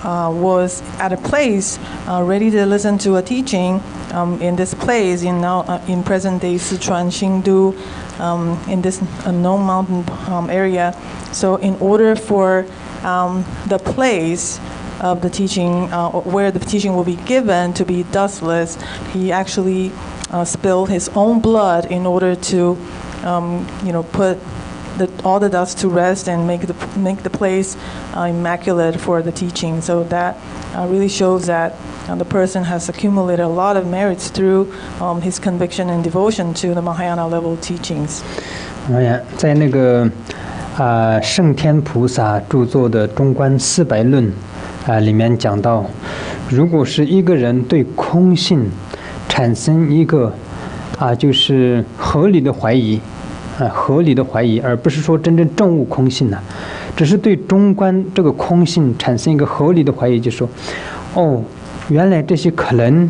was at a place ready to listen to a teaching in this place in present-day Sichuan Xingdu, in this unknown mountain area. So in order for the place of the teaching, where the teaching will be given, to be dustless, he actually spilled his own blood in order to put all the dust to rest and make the place immaculate for the teaching. So that really shows that the person has accumulated a lot of merits through his conviction and devotion to the Mahayana level teachings. 在那个圣天菩萨著作的《中观400论》里面讲到，如果是一个人对空性产生一个就是合理的怀疑而不是说真正证悟空性只是对中观这个空性产生一个合理的怀疑，就是说原来这些可能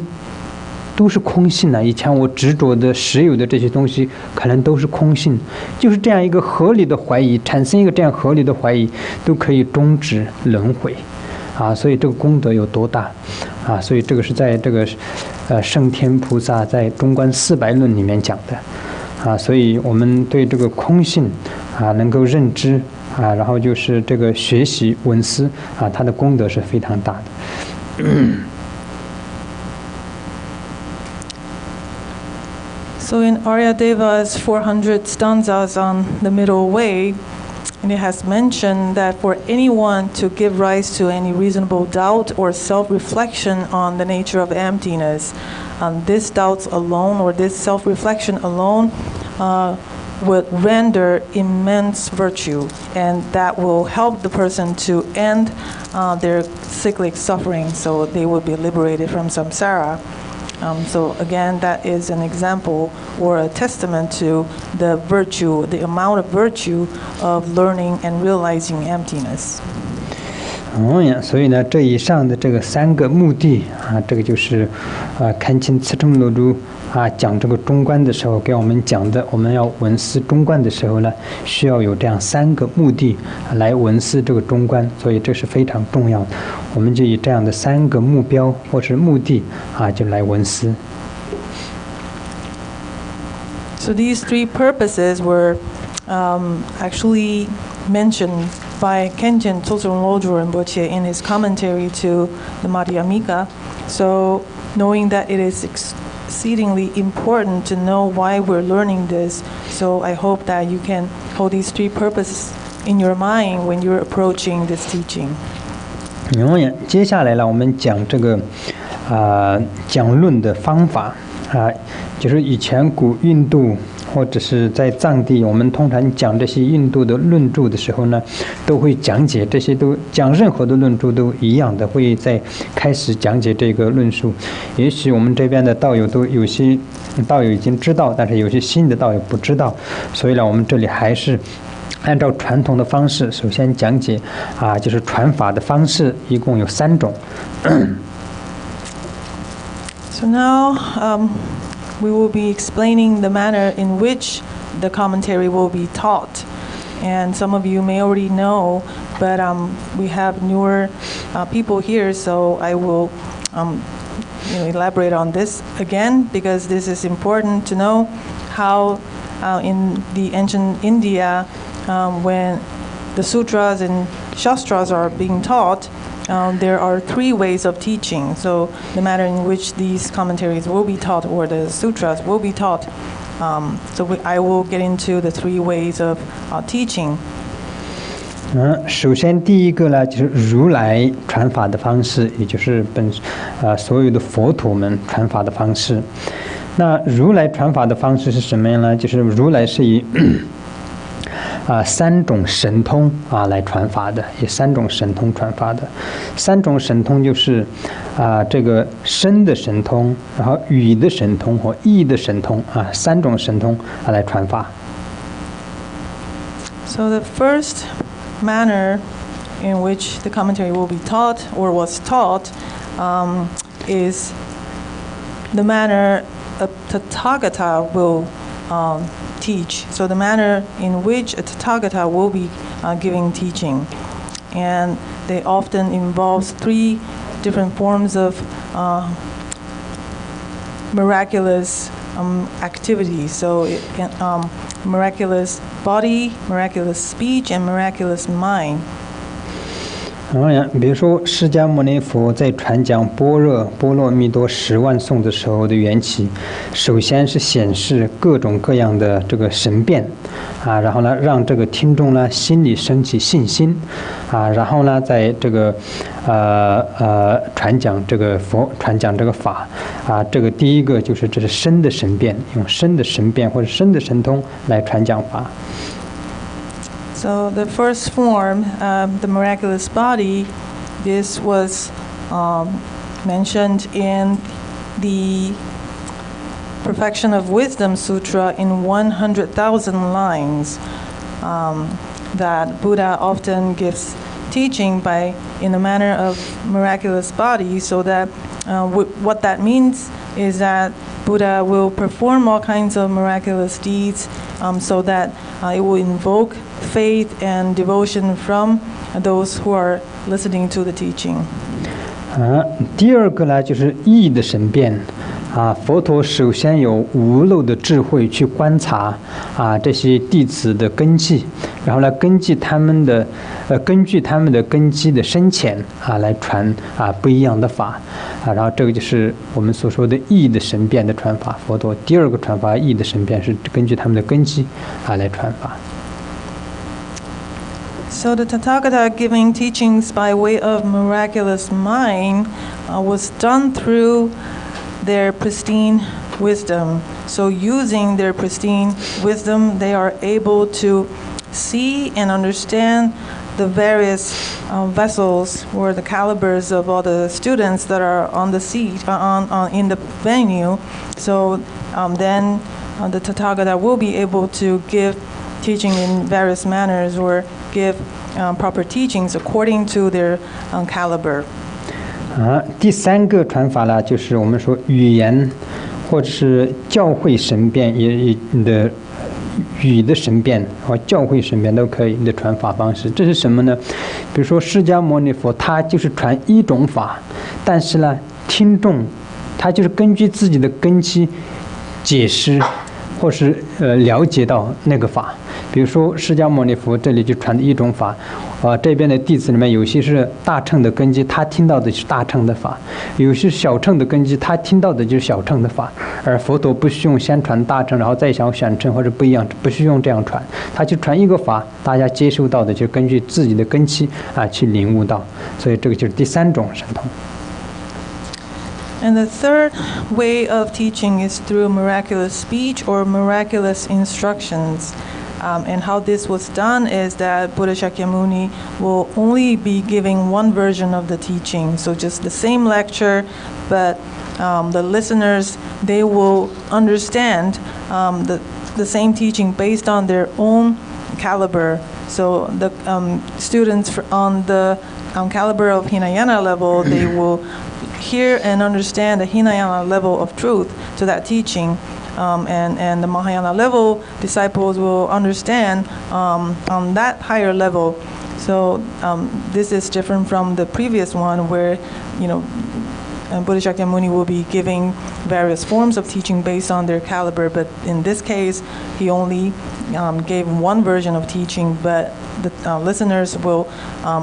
都是空性以前我执着的实有的这些东西可能都是空性，就是这样一个合理的怀疑，产生一个这样合理的怀疑，都可以终止轮回所以这个功德有多大所以这个是在这个圣天菩萨在中观400论里面讲的所以我们对这个空性能够认知然后就是这个学习闻思它的功德是非常大的。So in Aryadeva's 400 stanzas on the middle way, and it has mentioned that for anyone to give rise to any reasonable doubt or self-reflection on the nature of emptiness, this doubt alone or this self-reflection alone would render immense virtue, and that will help the person to end their cyclic suffering, so they will be liberated from samsara. So again, that is an example or a testament to the virtue, the amount of virtue of learning and realizing emptiness. 所以呢，这以上的这个3个目的这个就是堪钦慈城罗珠讲这个中观的时候给我们讲的，我们要闻思中观的时候呢，需要有这样3个目的来闻思这个中观，所以这是非常重要的。我们就以这样的3个目标或是目的就来闻思。So these 3 purposes were actually mentioned by Khenchen Tsotsung Lodro Rinpoche in his commentary to the Madhyamaka. So knowing that it is exceedingly important to know why we're learning this, so I hope that you can hold these 3 purposes in your mind when you're approaching this teaching. 接下来呢，我们讲这个讲论的方法就是以前古印度或者是在藏地，我们通常讲这些印度的论著的时候呢，都会讲解这些，都讲任何的论著都一样的，会在开始讲解这个论述。也许我们这边的道友都有些道友已经知道，但是有些新的道友不知道，所以呢，我们这里还是按照传统的方式，首先讲解就是传法的方式，一共有3种。So now we will be explaining the manner in which the commentary will be taught. And some of you may already know, but we have newer people here, so I will elaborate on this again, because this is important to know how in the ancient India, when the sutras and shastras are being taught, there are 3 ways of teaching. So the manner in which these commentaries will be taught or the sutras will be taught. I will get into the 3 ways of teaching. 首先第一个呢，就是如来传法的方式，也就是所有的佛陀们传法的方式。那如来传法的方式是什么样呢？就是如来是以3种神通来传法的，以3种神通传法的。3种神通就是这个身的神通，然后语的神通和意的神通3种神通来传法。So the first manner in which the commentary will be taught or was taught is the manner a Tathagata will teach. So the manner in which a Tathagata will be giving teaching. And they often involve 3 different forms of miraculous activities. So miraculous body, miraculous speech, and miraculous mind. 比如说释迦牟尼佛在传讲般若蜜多10万颂的时候的缘起，首先是显示各种各样的这个神变然后呢让这个听众呢心里升起信心然后呢在这个传讲这个法这个第一个就是这是身的神变，用身的神变或者身的神通来传讲法。So the first form, the miraculous body, this was mentioned in the Perfection of Wisdom Sutra in 100,000 lines. That Buddha often gives teaching in the manner of miraculous body, so that what that means is that Buddha will perform all kinds of miraculous deeds so that it will invoke faith and devotion from those who are listening to the teaching. 第二个呢，就是义的神变。佛陀首先有无漏的智慧去观察这些弟子的根基，然后呢，根据他们的根基的深浅来传不一样的法然后这个就是我们所说的义的神变的传法。佛陀第二个传法义的神变是根据他们的根基来传法。So the Tathagata giving teachings by way of miraculous mind was done through their pristine wisdom. So using their pristine wisdom, they are able to see and understand the various vessels or the calibers of all the students that are on the seat in the venue. So then the Tathagata will be able to give teaching in various manners or give proper teachings according to their caliber. 第三个传法呢，就是我们说语言或者是教会神变的语的神变和教会神变都可以的传法方式。这是什么呢？比如说释迦牟尼佛他就是传一种法，但是呢听众他就是根据自己的根基解释或是了解到那个法。比如说释迦牟尼佛这里就传的一种法，这边的弟子里面有些是大乘的根基，他听到的是大乘的法；有些小乘的根基，他听到的就是小乘的法。而佛陀不需要先传大乘，然后再想选乘或者不一样，不需要这样传，他就传一个法，大家接受到的就根据自己的根基去领悟到。所以这个就是第三种神通。And the third way of teaching is through miraculous speech or miraculous instructions. And how this was done is that Buddha Shakyamuni will only be giving one version of the teaching. So just the same lecture, but the listeners, they will understand the same teaching based on their own caliber. So the students on the caliber of Hinayana level, they will hear and understand the Hinayana level of truth to that teaching. And the Mahayana level disciples will understand on that higher level. So this is different from the previous one where, Buddha Shakyamuni will be giving various forms of teaching based on their caliber. But in this case, he only gave one version of teaching, but the listeners will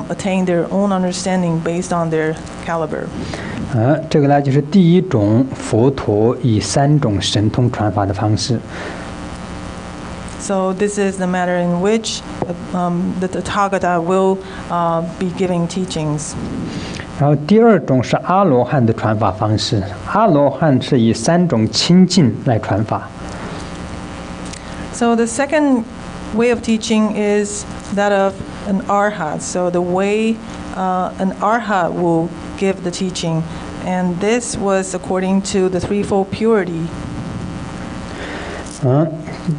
attain their own understanding based on their caliber. 这个呢就是第一种佛陀以三种神通传法的方式。So this is the manner in which the Tathagata will be giving teachings. 然后第二种是阿罗汉的传法方式，阿罗汉是以三种清净来传法。So the second way of teaching is that of an arhat. So the way an arhat will give the teaching, and this was according to the threefold purity.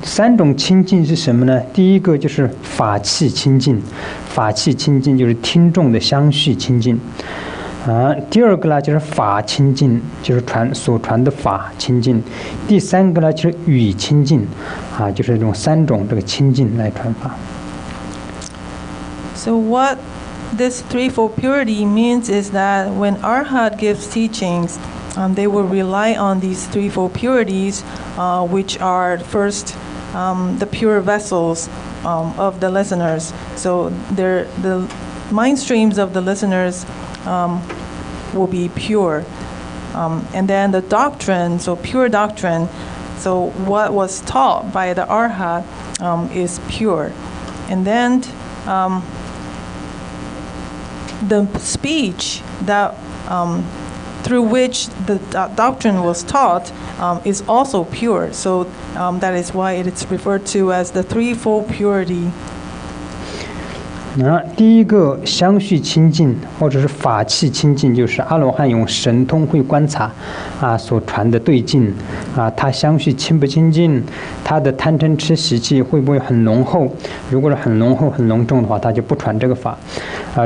三种清净是什么呢？第一个就是法器清净，法器清净就是听众的相续清净。第二个呢就是法清净，就是所传的法清净。第三个呢就是语清净，就是用三种这个清净来传法。So what this threefold purity means is that when Arhat gives teachings, they will rely on these threefold purities, which are first the pure vessels of the listeners. So the mind streams of the listeners will be pure. And then the doctrine, so pure doctrine, so what was taught by the Arhat is pure. And then the speech that through which the doctrine was taught is also pure. So that is why it is referred to as the threefold purity. 第一个相续清净或者是法器清净，就是阿罗汉用神通会观察所传的对境他相续清不清净，他的贪嗔痴习气会不会很浓厚，如果是很浓厚很浓重的话，他就不传这个法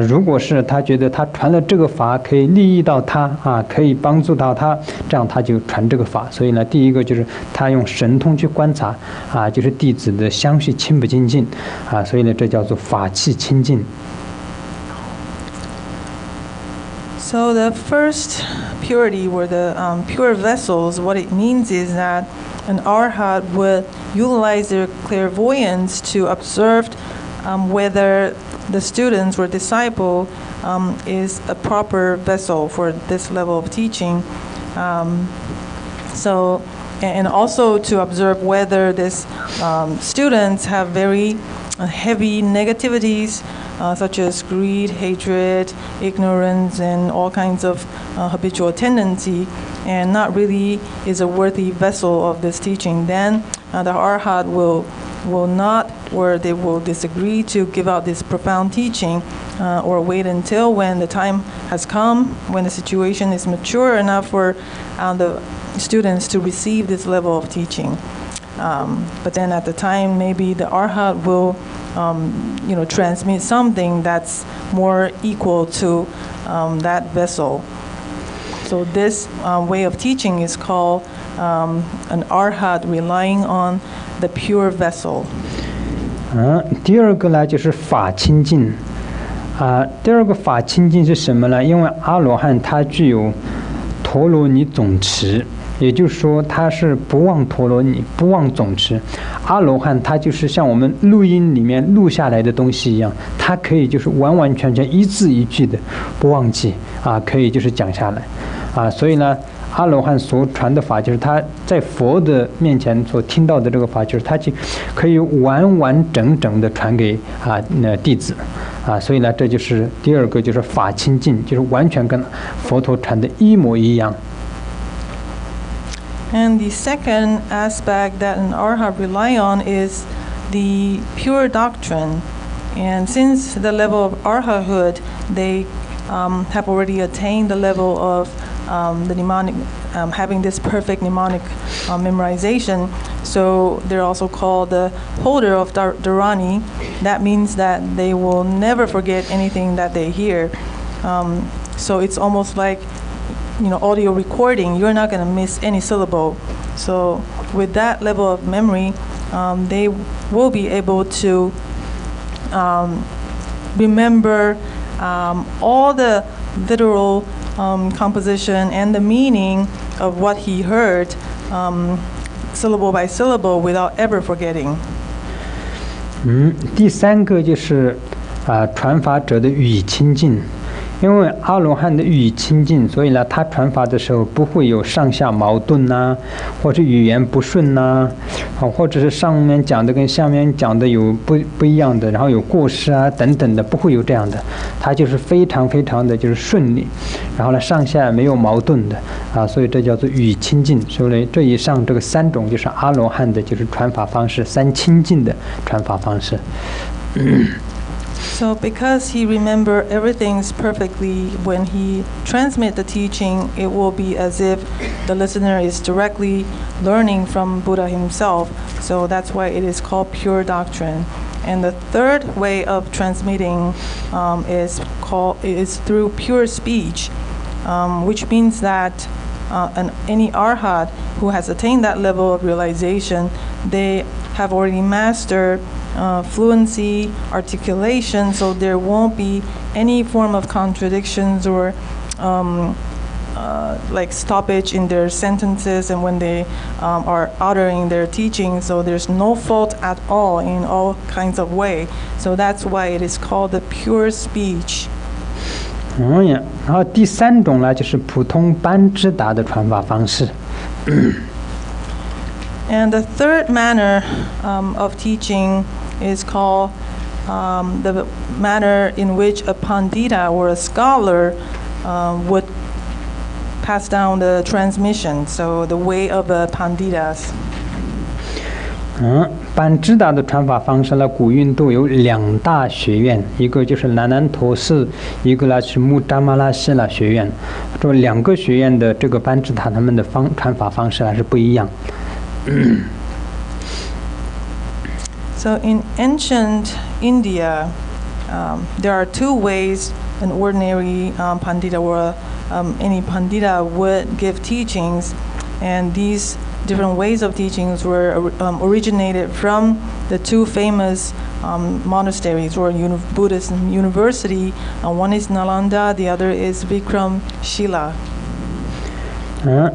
如果是他觉得他传了这个法可以利益到他可以帮助到他，这样他就传这个法。所以呢，第一个就是他用神通去观察就是弟子的相续清不清净所以呢，这叫做法器清净。So the first purity were the pure vessels. What it means is that an arhat would utilize their clairvoyance to observe whether the students or disciple is a proper vessel for this level of teaching. And also to observe whether this students have very heavy negativities such as greed, hatred, ignorance, and all kinds of habitual tendency, and not really is a worthy vessel of this teaching. Then the arhat will not, or they will disagree to give out this profound teaching, or wait until when the time has come, when the situation is mature enough for the students to receive this level of teaching. But then at the time, maybe the arhat will transmit something that's more equal to that vessel. So this way of teaching is called an arhat relying on the pure vessel. 第二个呢就是法清净第二个法清净是什么呢？因为阿罗汉他具有陀罗尼总持，也就是说他是不忘陀罗尼，不忘总持。阿罗汉他就是像我们录音里面录下来的东西一样，他可以就是完完全全一字一句的不忘记可以就是讲下来所以呢，阿罗汉所传的法就是他在佛的面前所听到的这个法，就是他就可以完完整整的传给弟子所以呢，这就是第二个，就是法清净，就是完全跟佛陀传的一模一样。And the second aspect that an arhat rely on is the pure doctrine. And since the level of arhathood, they have already attained the level of the mnemonic, having this perfect mnemonic memorization. So they're also called the holder of Dharani. That means that they will never forget anything that they hear. So it's almost like audio recording. You're not going to miss any syllable. So with that level of memory, they will be able to remember all the literal composition and the meaning of what he heard, syllable by syllable, without ever forgetting. 第三个就是传法者的语清净。因为阿罗汉的语清净，所以呢，他传法的时候不会有上下矛盾或者语言不顺或者是上面讲的跟下面讲的有不一样的，然后有过失等等的，不会有这样的。他就是非常非常的就是顺利，然后呢上下没有矛盾的所以这叫做语清净。所以这以上这个三种就是阿罗汉的就是传法方式，三清净的传法方式。So because he remember everything perfectly, when he transmit the teaching, it will be as if the listener is directly learning from Buddha himself. So that's why it is called pure doctrine. And the third way of transmitting is through pure speech, which means that any arhat who has attained that level of realization, they have already mastered fluency, articulation, so there won't be any form of contradictions or like stoppage in their sentences and when they are uttering their teaching. So there's no fault at all in all kinds of way. So that's why it is called the pure speech. 然后第三种呢，就是普通班智达的传法方式。And the third manner of teaching is called the manner in which a pandita or a scholar would pass down the transmission. So the way of the panditas. 班智达的传法方式呢，古印度有两大学院，一个就是南南陀寺，一个呢是穆扎马拉西拉学院。这两个学院的这个班智达他们的传法方式还是不一样。So in ancient India, there are two ways an ordinary Pandita or any Pandita would give teachings, and these different ways of teachings were originated from the two famous monasteries or Buddhist university. One is Nalanda, the other is Vikramshila.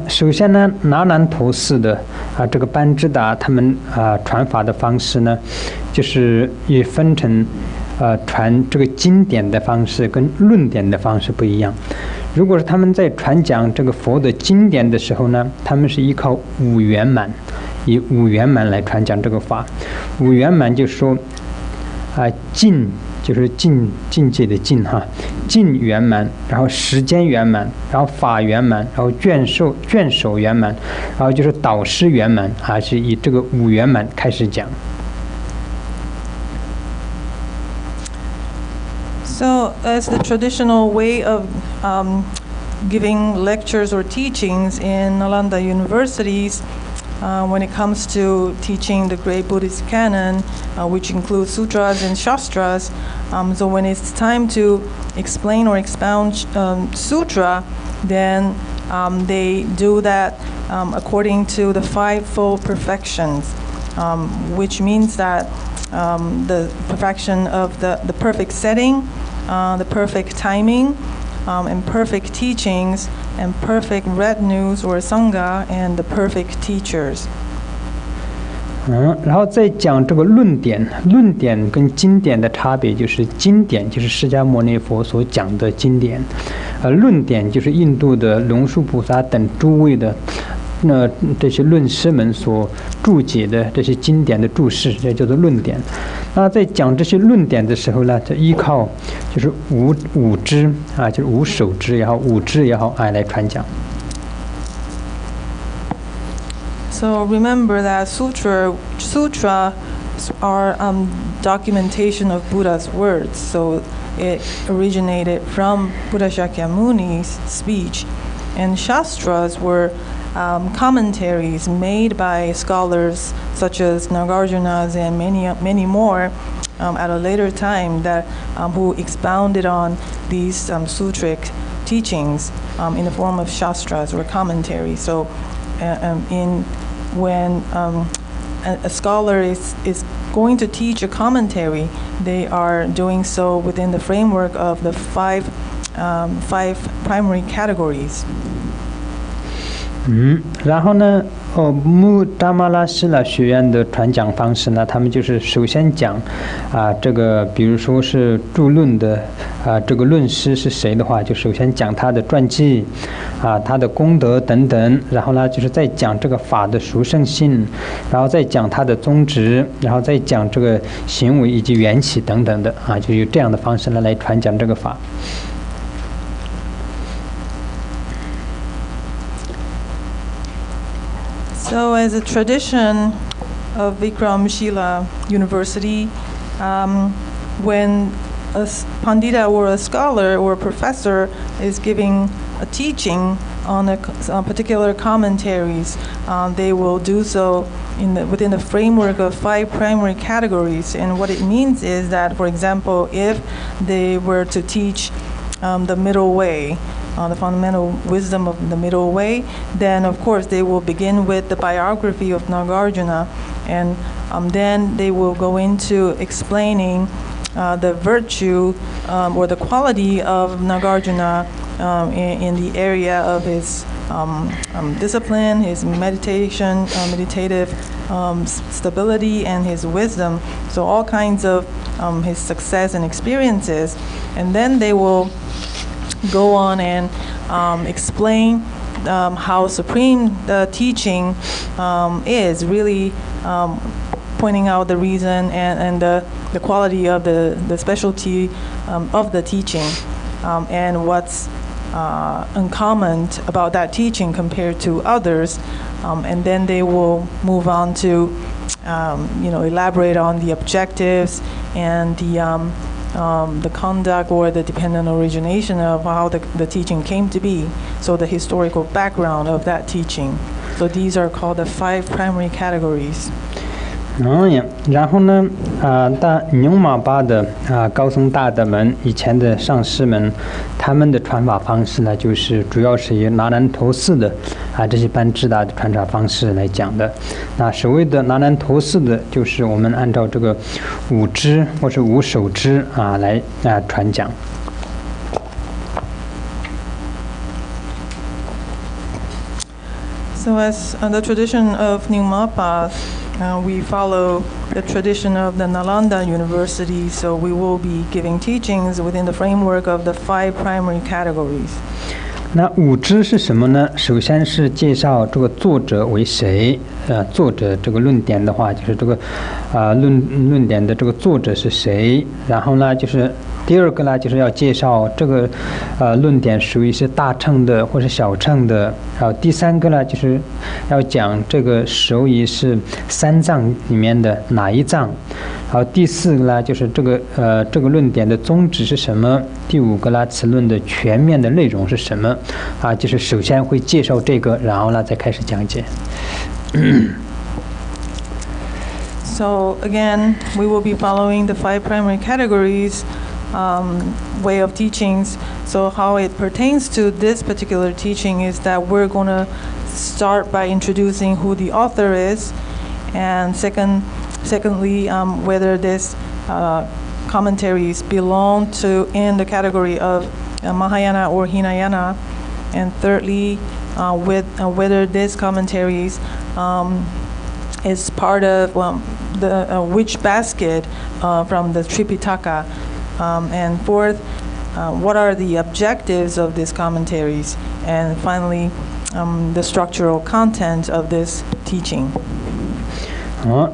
首先呢，拿南陀寺的这个班智达他们传法的方式呢，就是也分成传这个经典的方式跟论点的方式不一样。如果是他们在传讲这个佛的经典的时候呢，他们是依靠五圆满，以五圆满来传讲这个法。五圆满就是说境就是境界的境哈，境圆满，然后时间圆满，然后法圆满，然后眷守圆满，然后就是导师圆满是以这个五圆满开始讲。So, as the traditional way of giving lectures or teachings in Nalanda universities, when it comes to teaching the great Buddhist canon, which includes sutras and shastras, so when it's time to explain or expound sutra, then they do that according to the fivefold perfections, which means that the perfection of the perfect setting, the perfect timing, and perfect teachings, and perfect retinues or sangha, and the perfect teachers. 然后再讲这个论点跟经典的差别，就是经典就是释迦牟尼佛所讲的经典，论点就是印度的龙树菩萨等诸位的这些论师们所注解的这些经典的注释，这叫做论点。那在讲这些论点的时候呢，就依靠就是五支就是五手支也好，五支也好来传讲。So remember that sutra are documentation of Buddha's words. So it originated from Buddha Shakyamuni's speech, and shastras were commentaries made by scholars such as Nagarjunas and many more at a later time that who expounded on these sutric teachings in the form of shastras or commentaries. So when a scholar is going to teach a commentary, they are doing so within the framework of the five primary categories. 然后呢，穆达玛拉施拉学院的传讲方式呢，他们就是首先讲这个，比如说是著论的这个论师是谁的话，就首先讲他的传记他的功德等等，然后呢就是再讲这个法的殊胜性，然后再讲他的宗旨，然后再讲这个行为以及缘起等等的就有这样的方式呢来传讲这个法。So, as a tradition of Vikramshila University, when a Pandita or a scholar or a professor is giving a teaching on a particular commentaries, they will do so within the framework of five primary categories. And what it means is that, for example, if they were to teach the middle way, the fundamental wisdom of the middle way, then of course they will begin with the biography of Nagarjuna, and then they will go into explaining the virtue or the quality of Nagarjuna in the area of his discipline, his meditation, meditative stability, and his wisdom. So all kinds of his success and experiences, and then they will go on and explain how supreme the teaching is, really pointing out the reason and the quality of the specialty of the teaching, and what's uncommon about that teaching compared to others, and then they will move on to elaborate on the objectives and the conduct or the dependent origination of how the teaching came to be, so the historical background of that teaching. So these are called the five primary categories. 然后呢，大牛马巴的高僧大德们以前的上师们，他们的传法方式呢，就是主要是以那兰陀寺的这些班智达的传法方式来讲的。那所谓的那兰陀寺的，就是我们按照这个五支或是五手支来传讲。So as the tradition of Nyingmapa, we follow the tradition of the Nalanda University, so we will be giving teachings within the framework of the 5 primary categories. 那五支是什么呢？首先是介绍这个作者为谁，作者这个论点的话，就是这个论点的这个作者是谁。然后呢，就是第二个呢，就是要介绍这个论点属于是大乘的或是小乘的。然后第三个呢，就是要讲这个属于是三藏里面的哪一藏。然后第四个呢，就是这个论点的宗旨是什么？第五个呢，此论的全面的内容是什么？就是首先会介绍这个，然后呢再开始讲解。So again, we will be following the 5 primary categories way of teachings. So how it pertains to this particular teaching is that we're going to start by introducing who the author is, and secondly, whether this commentaries belong to in the category of Mahayana or Hinayana, and thirdly, whether this commentaries is part of which basket from the Tripitaka, and fourth, what are the objectives of these commentaries, and finally, the structural content of this teaching.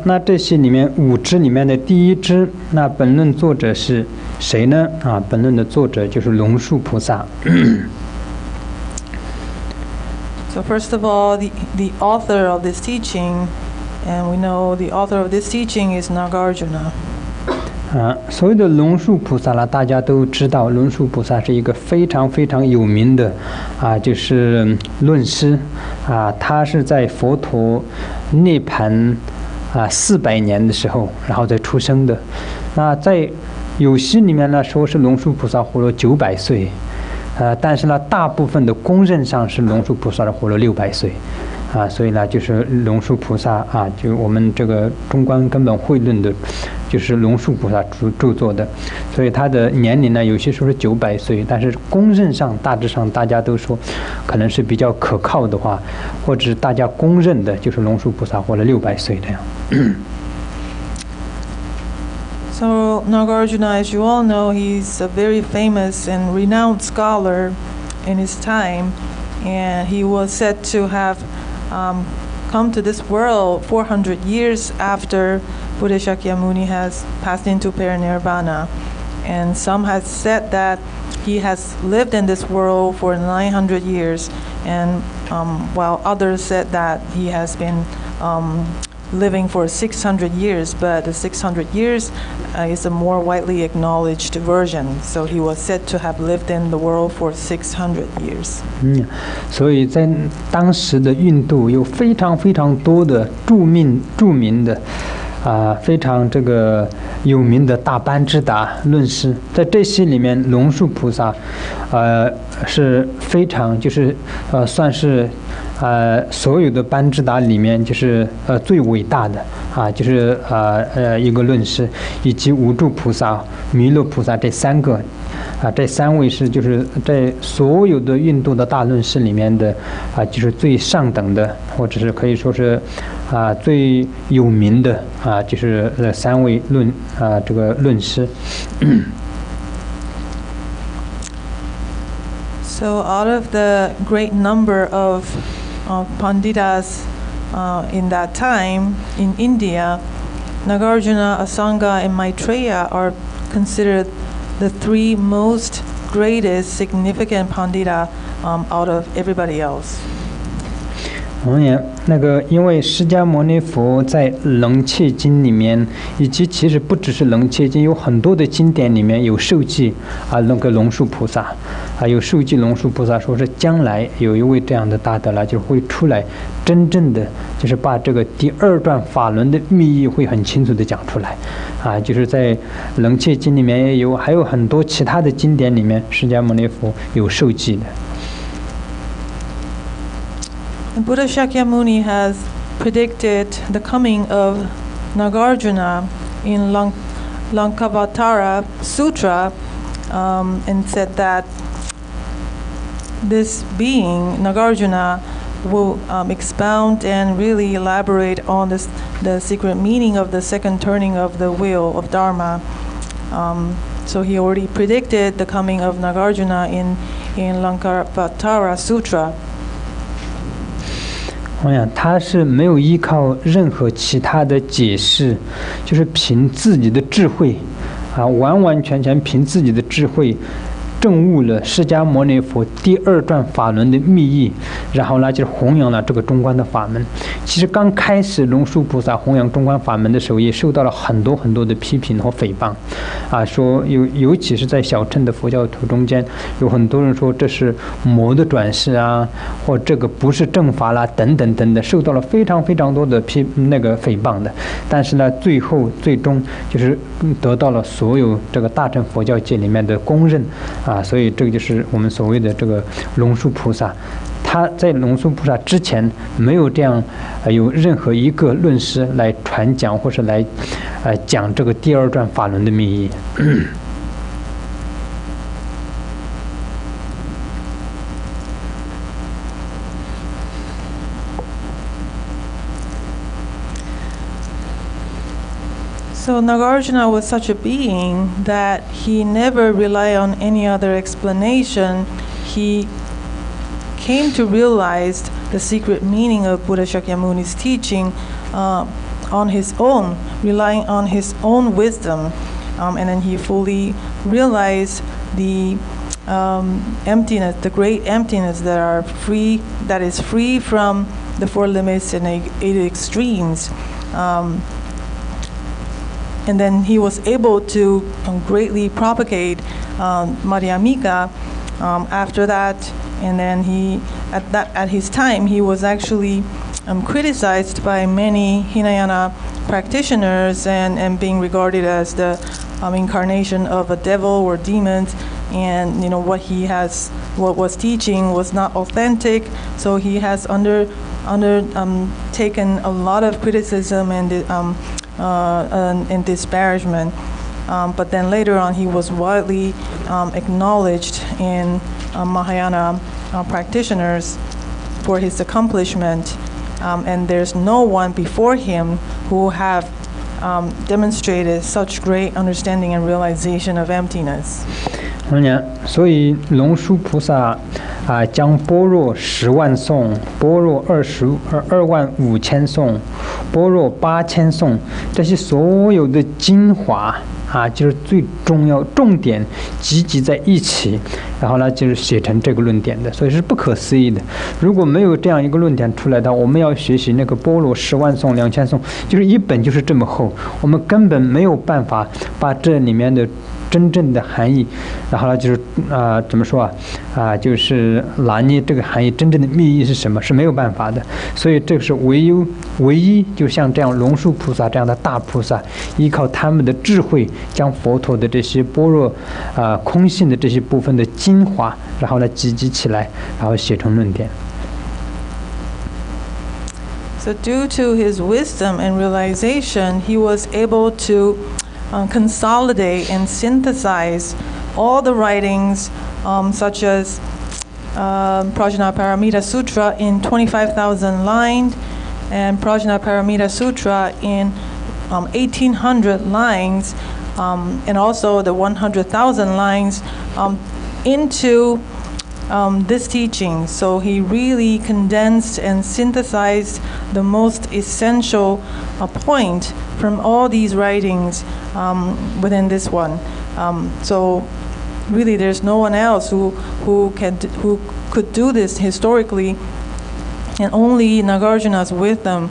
那这些里面五支里面的第一支，那本论作者是谁呢？本论的作者就是龙树菩萨。So first of all, the author of this teaching, and we know the author of this teaching is Nagarjuna. 所谓的龙树菩萨啦，大家都知道，龙树菩萨是一个非常非常有名的就是论师他是在佛陀涅槃400年的时候，然后再出生的。那在有些里面呢说是龙树菩萨活了900岁，但是呢大部分的公认上是龙树菩萨活了600岁。所以呢，就是龙树菩萨就我们这个中观根本慧论的，就是龙树菩萨著作的，所以他的年龄呢，有些说是900岁，但是公认上大致上大家都说，可能是比较可靠的话，或者是大家公认的，就是龙树菩萨活了600岁这样。So Nagarjuna, as you all know, he's a very famous and renowned scholar in his time, and he was said to have come to this world 400 years after Buddha Shakyamuni has passed into parinirvana. And some have said that he has lived in this world for 900 years, and while others said that he has been living for 600 years, but the 600 years is a more widely acknowledged version. So he was said to have lived in the world for 600 years. 所以在当时的印度有非常非常多的著名的非常这个有名的大班智达论师，在这些里面，龙树菩萨是非常就是算是所有的班智达里面就是最伟大的就是一个论师，以及无住菩萨、弥勒菩萨这3个这3位是就是在所有的印度的大论师里面的就是最上等的，或者是可以说是最有名的就是3位这个论师。So out of the great number of Panditas in that time in India, Nagarjuna, Asanga, and Maitreya are considered the 3 most greatest significant Pandita out of everybody else. 那个，因为释迦牟尼佛在楞伽经里面，以及其实不只是楞伽经，有很多的经典里面有授记那个龙树菩萨有授记龙树菩萨说是将来有一位这样的大德了，就会出来，真正的就是把这个第二段法轮的密意会很清楚的讲出来就是在楞伽经里面也有，还有很多其他的经典里面，释迦牟尼佛有授记的。And Buddha Shakyamuni has predicted the coming of Nagarjuna in Lankavatara Sutra and said that this being, Nagarjuna, will expound and really elaborate on the secret meaning of the second turning of the wheel of Dharma. So he already predicted the coming of Nagarjuna in Lankavatara Sutra. 我想他是没有依靠任何其他的解释，就是凭自己的智慧完完全全凭自己的智慧证悟了释迦牟尼佛第二段法轮的密意，然后呢，就是弘扬了这个中观的法门。其实刚开始龙树菩萨弘扬中观法门的时候，也受到了很多很多的批评和诽谤说尤其是在小乘的佛教徒中间，有很多人说这是魔的转世或这个不是正法啦，等等等等，受到了非常非常多的诽谤的。但是呢，最终就是得到了所有这个大乘佛教界里面的公认所以这个就是我们所谓的这个龙树菩萨。他在龙树菩萨之前没有这样有任何一个论师来传讲或是来讲这个第二段法轮的密意。So Nagarjuna was such a being that he never relied on any other explanation. He came to realize the secret meaning of Buddha Shakyamuni's teaching on his own, relying on his own wisdom. And then he fully realized the emptiness, the great emptiness that is free from the four limits and eight extremes. And then he was able to greatly propagate Madhyamaka after that. And then at his time, he was actually criticized by many Hinayana practitioners and being regarded as the incarnation of a devil or demons. And what was teaching was not authentic. So he has taken a lot of criticism and disparagement. But then later on, he was widely acknowledged in Mahayana practitioners for his accomplishment. And there's no one before him who have demonstrated such great understanding and realization of emptiness. 所以龙树菩萨将般若10万颂、般若22万5千颂、般若8千颂这些所有的精华就是最重要重点集集在一起，然后呢就是写成这个论点的，所以是不可思议的。如果没有这样一个论点出来的，我们要学习那个般若10万颂、2000颂，就是一本就是这么厚，我们根本没有办法把这里面的真正的含义，然后呢就是怎么说就是拿捏这个含义真正的密意是什么，是没有办法的。所以这是唯一就像这样龙树菩萨这样的大菩萨，依靠他们的智慧，将佛陀的这些般若空性的这些部分的精华，然后呢集集起来，然后写成论点。So due to his wisdom and realization, he was able to consolidate and synthesize all the writings such as Prajnaparamita Sutra in 25,000 lines and Prajnaparamita Sutra in 1,800 lines and also the 100,000 lines into this teaching. So he really condensed and synthesized the most essential point from all these writings within this one. So really there's no one else who could do this historically And only Nagarjuna's wisdom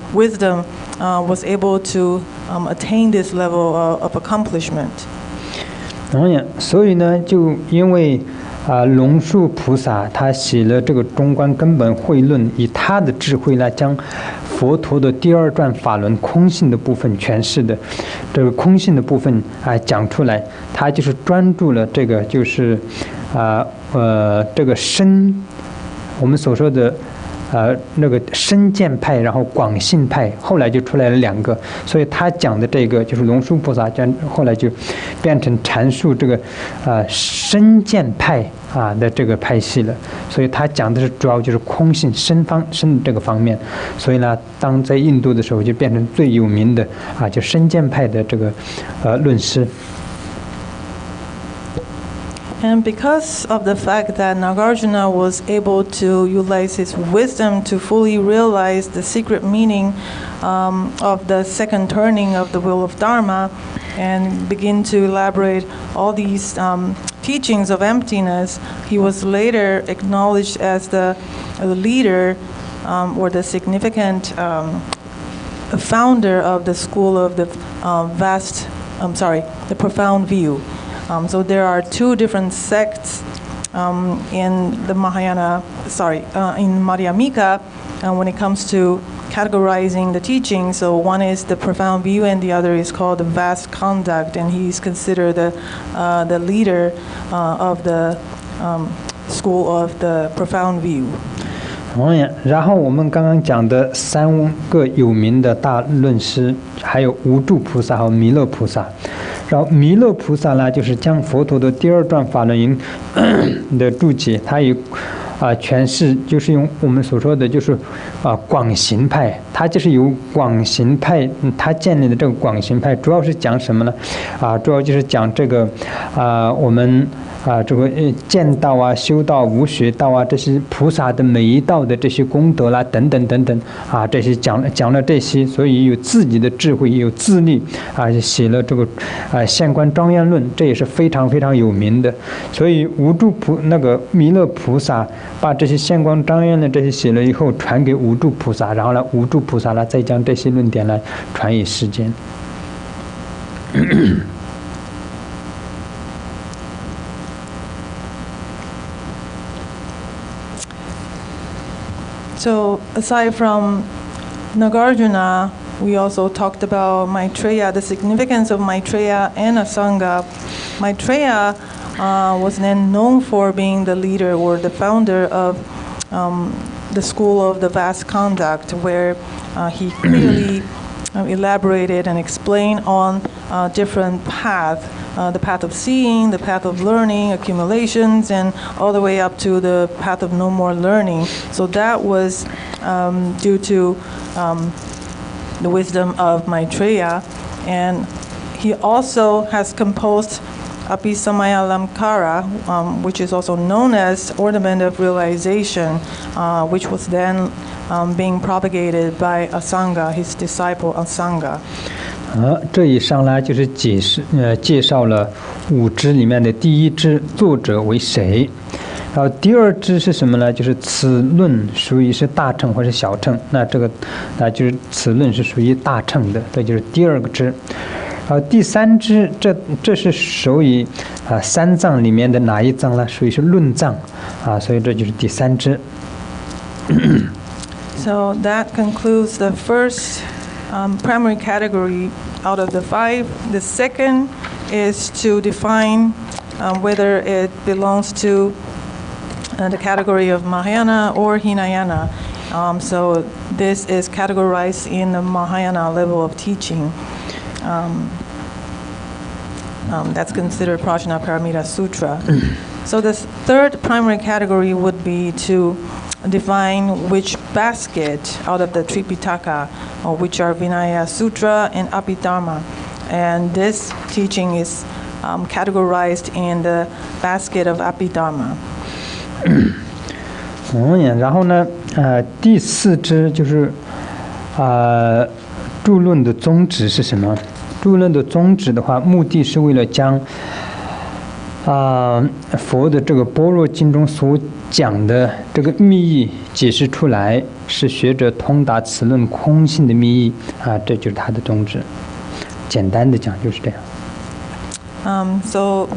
was able to attain this level of accomplishment. 所以呢，就因为龙树菩萨他写了这个中观根本慧论，以他的智慧来将佛陀的第二转法轮空性的部分诠释的这个空性的部分讲出来，他就是专注了这个就是这个深，我们所说的那个深见派，然后广信派，后来就出来了2个，所以他讲的这个就是龙树菩萨讲，后来就变成阐述这个深见派的这个派系了，所以他讲的是主要就是空性深这个方面，所以呢，当在印度的时候就变成最有名的就深见派的这个论师。And because of the fact that Nagarjuna was able to utilize his wisdom to fully realize the secret meaning of the second turning of the wheel of Dharma and begin to elaborate all these teachings of emptiness, he was later acknowledged as the leader or the significant founder of the school of the the profound view. So there are 2 different sects in the Mahayana, in Madhyamaka, when it comes to categorizing the teaching. So one is the profound view, and the other is called the vast conduct, and he's considered the leader of the school of the profound view. 然后我们刚刚讲的3个有名的大论师，还有无住菩萨和弥勒菩萨。然后弥勒菩萨呢，就是将佛陀的第二转法轮营的注解，他有诠释，就是用我们所说的就是广行派，他就是由广行派他建立的这个广行派，主要是讲什么呢？主要就是讲这个我们这个见道修道无学道这些菩萨的每一道的这些功德啦等等等等这些讲了这些，所以有自己的智慧，有自力写了这个现观庄严论，这也是非常非常有名的。所以无住那个弥勒菩萨把这些现观庄严的这些写了以后，传给无住菩萨，然后呢无住菩萨呢再将这些论点来传于世间。So aside from Nagarjuna, we also talked about Maitreya, the significance of Maitreya and Asanga. Maitreya was then known for being the leader or the founder of the school of the vast conduct, where he clearly elaborated and explained on different paths. The path of seeing, the path of learning, accumulations, and all the way up to the path of no more learning. So that was due to the wisdom of Maitreya. And he also has composed Apisamaya Lamkara, which is also known as Ornament of Realization, which was then being propagated by Asanga, his disciple Asanga. 这以上呢就是介绍了5支里面的第1支作者为谁，然后第2支是什么呢？就是此论属于是大乘或是小乘，那这个就是此论是属于大乘的，这就是第2个支。然后第3支这是属于3藏里面的哪一藏呢？属于是论藏所以这就是第3支。So that concludes the first primary category out of the 5. The second is to define whether it belongs to the category of Mahayana or Hinayana. So this is categorized in the Mahayana level of teaching. That's considered Prajna Paramita Sutra. So the third primary category would be to define which basket out of the Tripitaka, which are Vinaya Sutra and Abhidharma. And this teaching is categorized in the basket of Abhidharma. 然后呢，第4支就是著论的宗旨是什么？著论的宗旨的话，目的是为了将佛的这个般若经中所讲的这个密意解释出来，是学者通达此论空性的密意这就是他的宗旨。简单的讲就是这样。So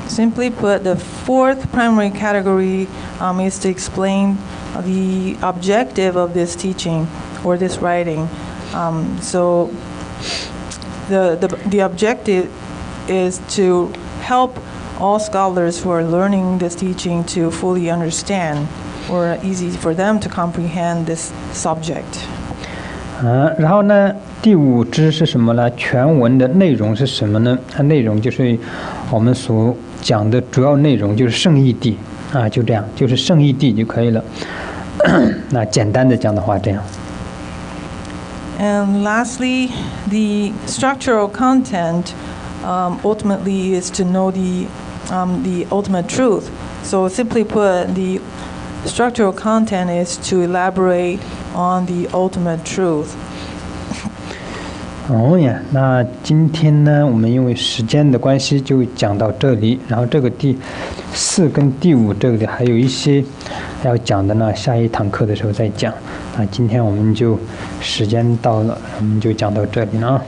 simply put, the fourth primary category is to explain the objective of this teaching or this writing. So the objective is to help all scholars who are learning this teaching to fully understand, or easy for them to comprehend this subject. 然后呢，第五支是什么呢？全文的内容是什么呢？内容就是我们所讲的主要内容，就是圣义谛就这样，就是圣义谛就可以了。那简单的讲的话，这样。And lastly, the structural content ultimately is to know the ultimate truth. So simply put, the structural content is to elaborate on the ultimate truth. 那今天呢，我们因为时间的关系就讲到这里。然后这个第4跟第5这个还有一些要讲的呢，下一堂课的时候再讲。今天我们就时间到了，我们就讲到这里了。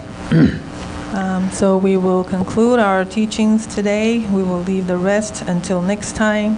So we will conclude our teachings today. We will leave the rest until next time.